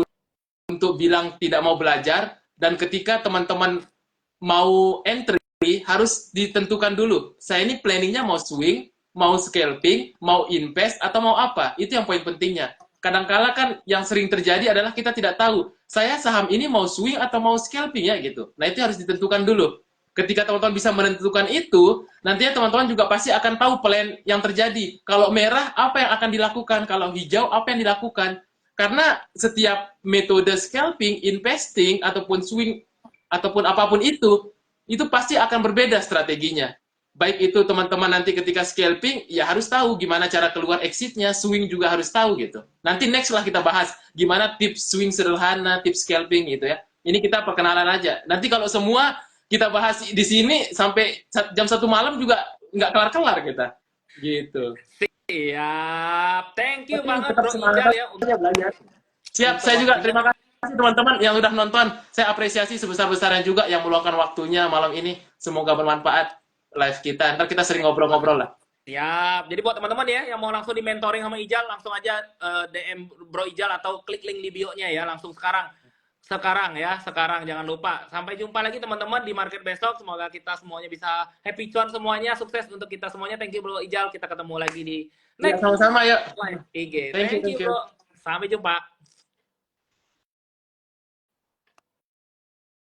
untuk bilang tidak mau belajar, dan ketika teman-teman mau entry, harus ditentukan dulu. Saya ini planningnya mau swing, mau scalping, mau invest, atau mau apa. Itu yang poin pentingnya. Kadang-kala kan yang sering terjadi adalah kita tidak tahu, saya saham ini mau swing atau mau scalping ya gitu. Nah, itu harus ditentukan dulu. Ketika teman-teman bisa menentukan itu, nantinya teman-teman juga pasti akan tahu plan yang terjadi. Kalau merah, apa yang akan dilakukan? Kalau hijau, apa yang dilakukan? Karena setiap metode scalping, investing, ataupun swing, ataupun apapun itu pasti akan berbeda strateginya. Baik itu teman-teman nanti ketika scalping, ya harus tahu gimana cara keluar exitnya, swing juga harus tahu gitu. Nanti next lah kita bahas gimana tips swing sederhana, tips scalping gitu ya. Ini kita perkenalan aja. Nanti kalau semua kita bahas di sini sampai jam 1 malam juga nggak kelar-kelar kita. Gitu. Siap. Thank you Tapi banget tetap Bro semangat Ijal ya aja belajar. Siap, untuk saya juga waktunya. terima kasih teman-teman yang udah nonton. Saya apresiasi sebesar-besarnya juga yang meluangkan waktunya malam ini. Semoga bermanfaat live kita. Ntar kita sering ngobrol-ngobrol lah. Siap. Jadi buat teman-teman ya yang mau langsung di mentoring sama Ijal, langsung aja DM Bro Ijal atau klik link di bio-nya ya, langsung sekarang. Sekarang jangan lupa. Sampai jumpa lagi teman-teman di market besok. Semoga kita semuanya bisa happy cuan semuanya, sukses untuk kita semuanya. Thank you Bro Ijal. Kita ketemu lagi di Ya, next sama-sama yuk. live IG. Thank you, Thank you thank you. Bro. Sampai jumpa.